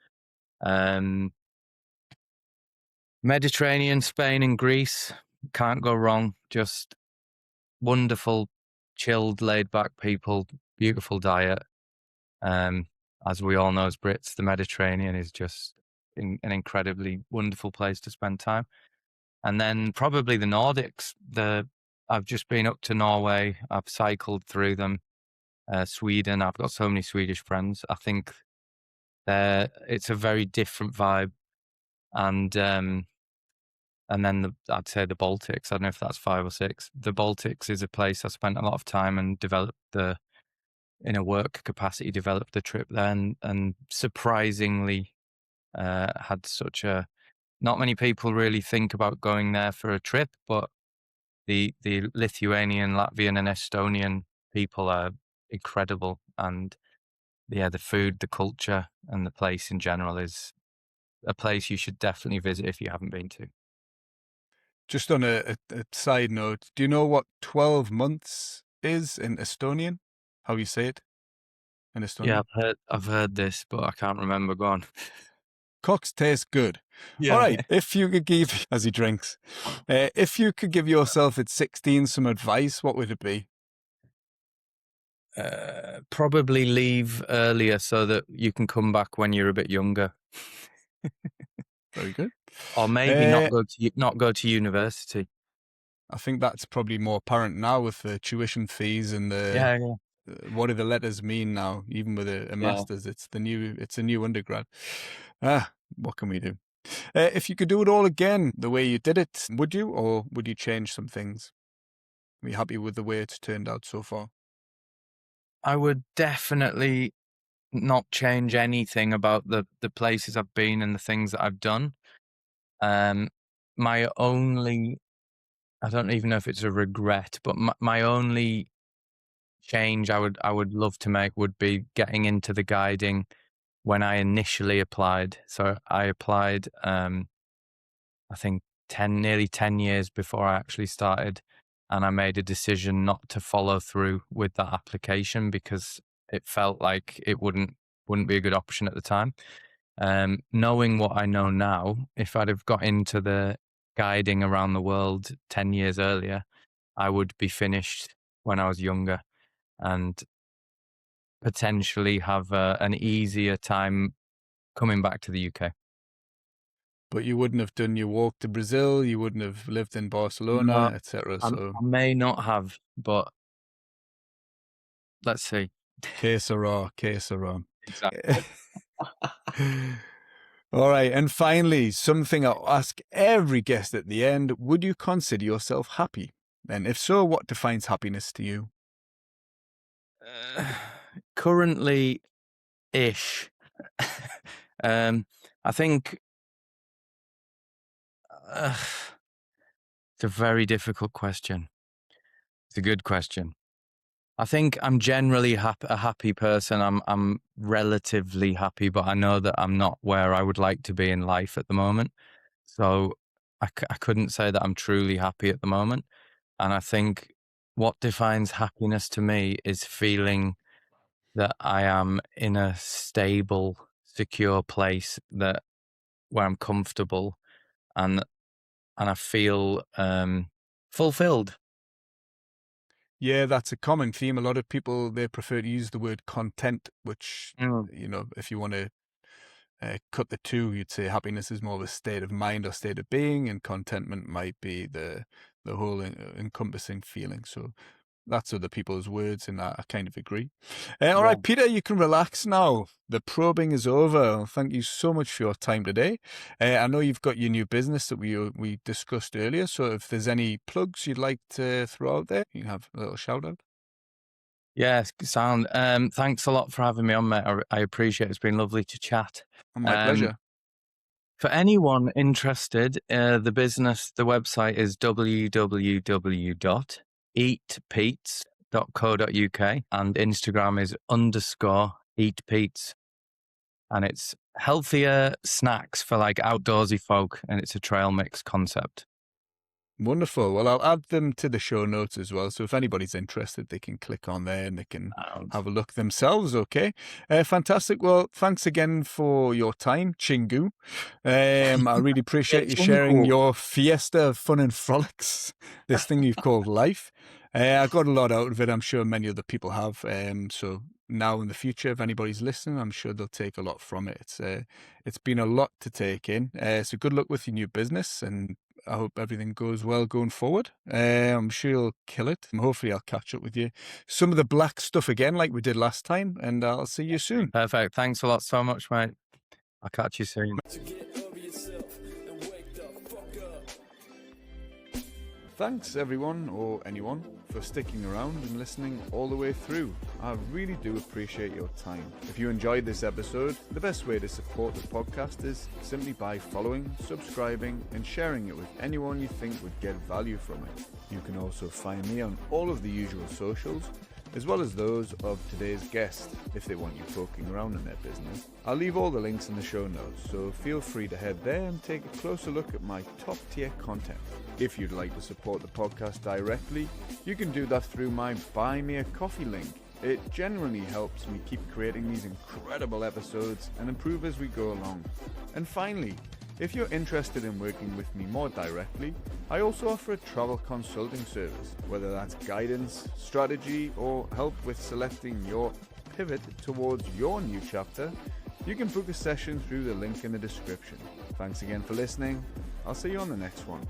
Mediterranean, Spain and Greece, can't go wrong. Just wonderful, chilled, laid back people, beautiful diet. As we all know as Brits, the Mediterranean is just an incredibly wonderful place to spend time. And then probably the Nordics. I've just been up to Norway. I've cycled through them. Sweden. I've got so many Swedish friends. I think it's a very different vibe. And then I'd say the Baltics. I don't know if that's 5 or 6. The Baltics is a place I spent a lot of time and developed in a work capacity, developed the trip there, and surprisingly had not many people really think about going there for a trip, but the Lithuanian, Latvian and Estonian people are incredible. And yeah, the food, the culture and the place in general is a place you should definitely visit if you haven't been to. Just on a side note, do you know what 12 months is in Estonian? How you say it in Yeah, Estonian? I've heard this, but I can't remember. Go on. Cocks taste good. Yeah. All right, if you could give, as he drinks, if you could give yourself at 16 some advice, what would it be? Probably leave earlier so that you can come back when you're a bit younger. Very good. Or maybe not go to university. I think that's probably more apparent now with the tuition fees and Yeah. what do the letters mean now? Even with a master's, it's a new undergrad. What can we do? If you could do it all again the way you did it, would you, or would you change some things? Are you happy with the way it's turned out so far? I would definitely not change anything about the places I've been and the things that I've done. My only, I don't even know if it's a regret, but my only change I would love to make would be getting into the guiding when I initially applied. So I applied, I think nearly 10 years before I actually started, and I made a decision not to follow through with that application because it felt like it wouldn't be a good option at the time. Knowing what I know now, if I'd have got into the guiding around the world 10 years earlier, I would be finished when I was younger and potentially have an easier time coming back to the UK. But you wouldn't have done your walk to Brazil, you wouldn't have lived in Barcelona, No, etc. I So, may not have, but let's see. que sera, que sera. Exactly. All right, and finally, something I'll ask every guest at the end: would you consider yourself happy? And if so, what defines happiness to you? Currently, ish. I think it's a very difficult question. It's a good question. I think I'm generally a happy person. I'm relatively happy, but I know that I'm not where I would like to be in life at the moment. So I couldn't say that I'm truly happy at the moment. And I think what defines happiness to me is feeling that I am in a stable, secure place where I'm comfortable and I feel fulfilled. Yeah, that's a common theme. A lot of people, they prefer to use the word content, which, Mm. if you want to cut the two, you'd say happiness is more of a state of mind or state of being, and contentment might be the whole encompassing feeling. So that's other people's words, and I kind of agree. All Yeah. right, Peter, you can relax now. The probing is over. Thank you so much for your time today. I know you've got your new business that we discussed earlier, so if there's any plugs you'd like to throw out there, you can have a little shout out. Yes, sound. Thanks a lot for having me on, mate. I appreciate it. It's been lovely to chat. My pleasure. For anyone interested, the website is www.eatpeats.co.uk and Instagram is _eatpeats. And it's healthier snacks for like outdoorsy folk, and it's a trail mix concept. Wonderful. Well, I'll add them to the show notes as well. So if anybody's interested, they can click on there and they can have a look themselves. Okay. Fantastic. Well, thanks again for your time, Chingu. I really appreciate you sharing your fiesta of fun and frolics, this thing you've called life. I got a lot out of it. I'm sure many other people have. So now in the future, if anybody's listening, I'm sure they'll take a lot from it. It's been a lot to take in. So good luck with your new business, and I hope everything goes well going forward. I'm sure you'll kill it. And hopefully I'll catch up with you some of the black stuff again like we did last time, and I'll see you soon. Perfect. Thanks a lot so much, mate. I'll catch you soon. Thanks everyone, or anyone, for sticking around and listening all the way through. I really do appreciate your time. If you enjoyed this episode, the best way to support the podcast is simply by following, subscribing, and sharing it with anyone you think would get value from it. You can also find me on all of the usual socials, as well as those of today's guest, if they want you poking around in their business. I'll leave all the links in the show notes, so feel free to head there and take a closer look at my top tier content. If you'd like to support the podcast directly, you can do that through my Buy Me a Coffee link. It genuinely helps me keep creating these incredible episodes and improve as we go along. And finally, if you're interested in working with me more directly, I also offer a travel consulting service, whether that's guidance, strategy, or help with selecting your pivot towards your new chapter. You can book a session through the link in the description. Thanks again for listening. I'll see you on the next one.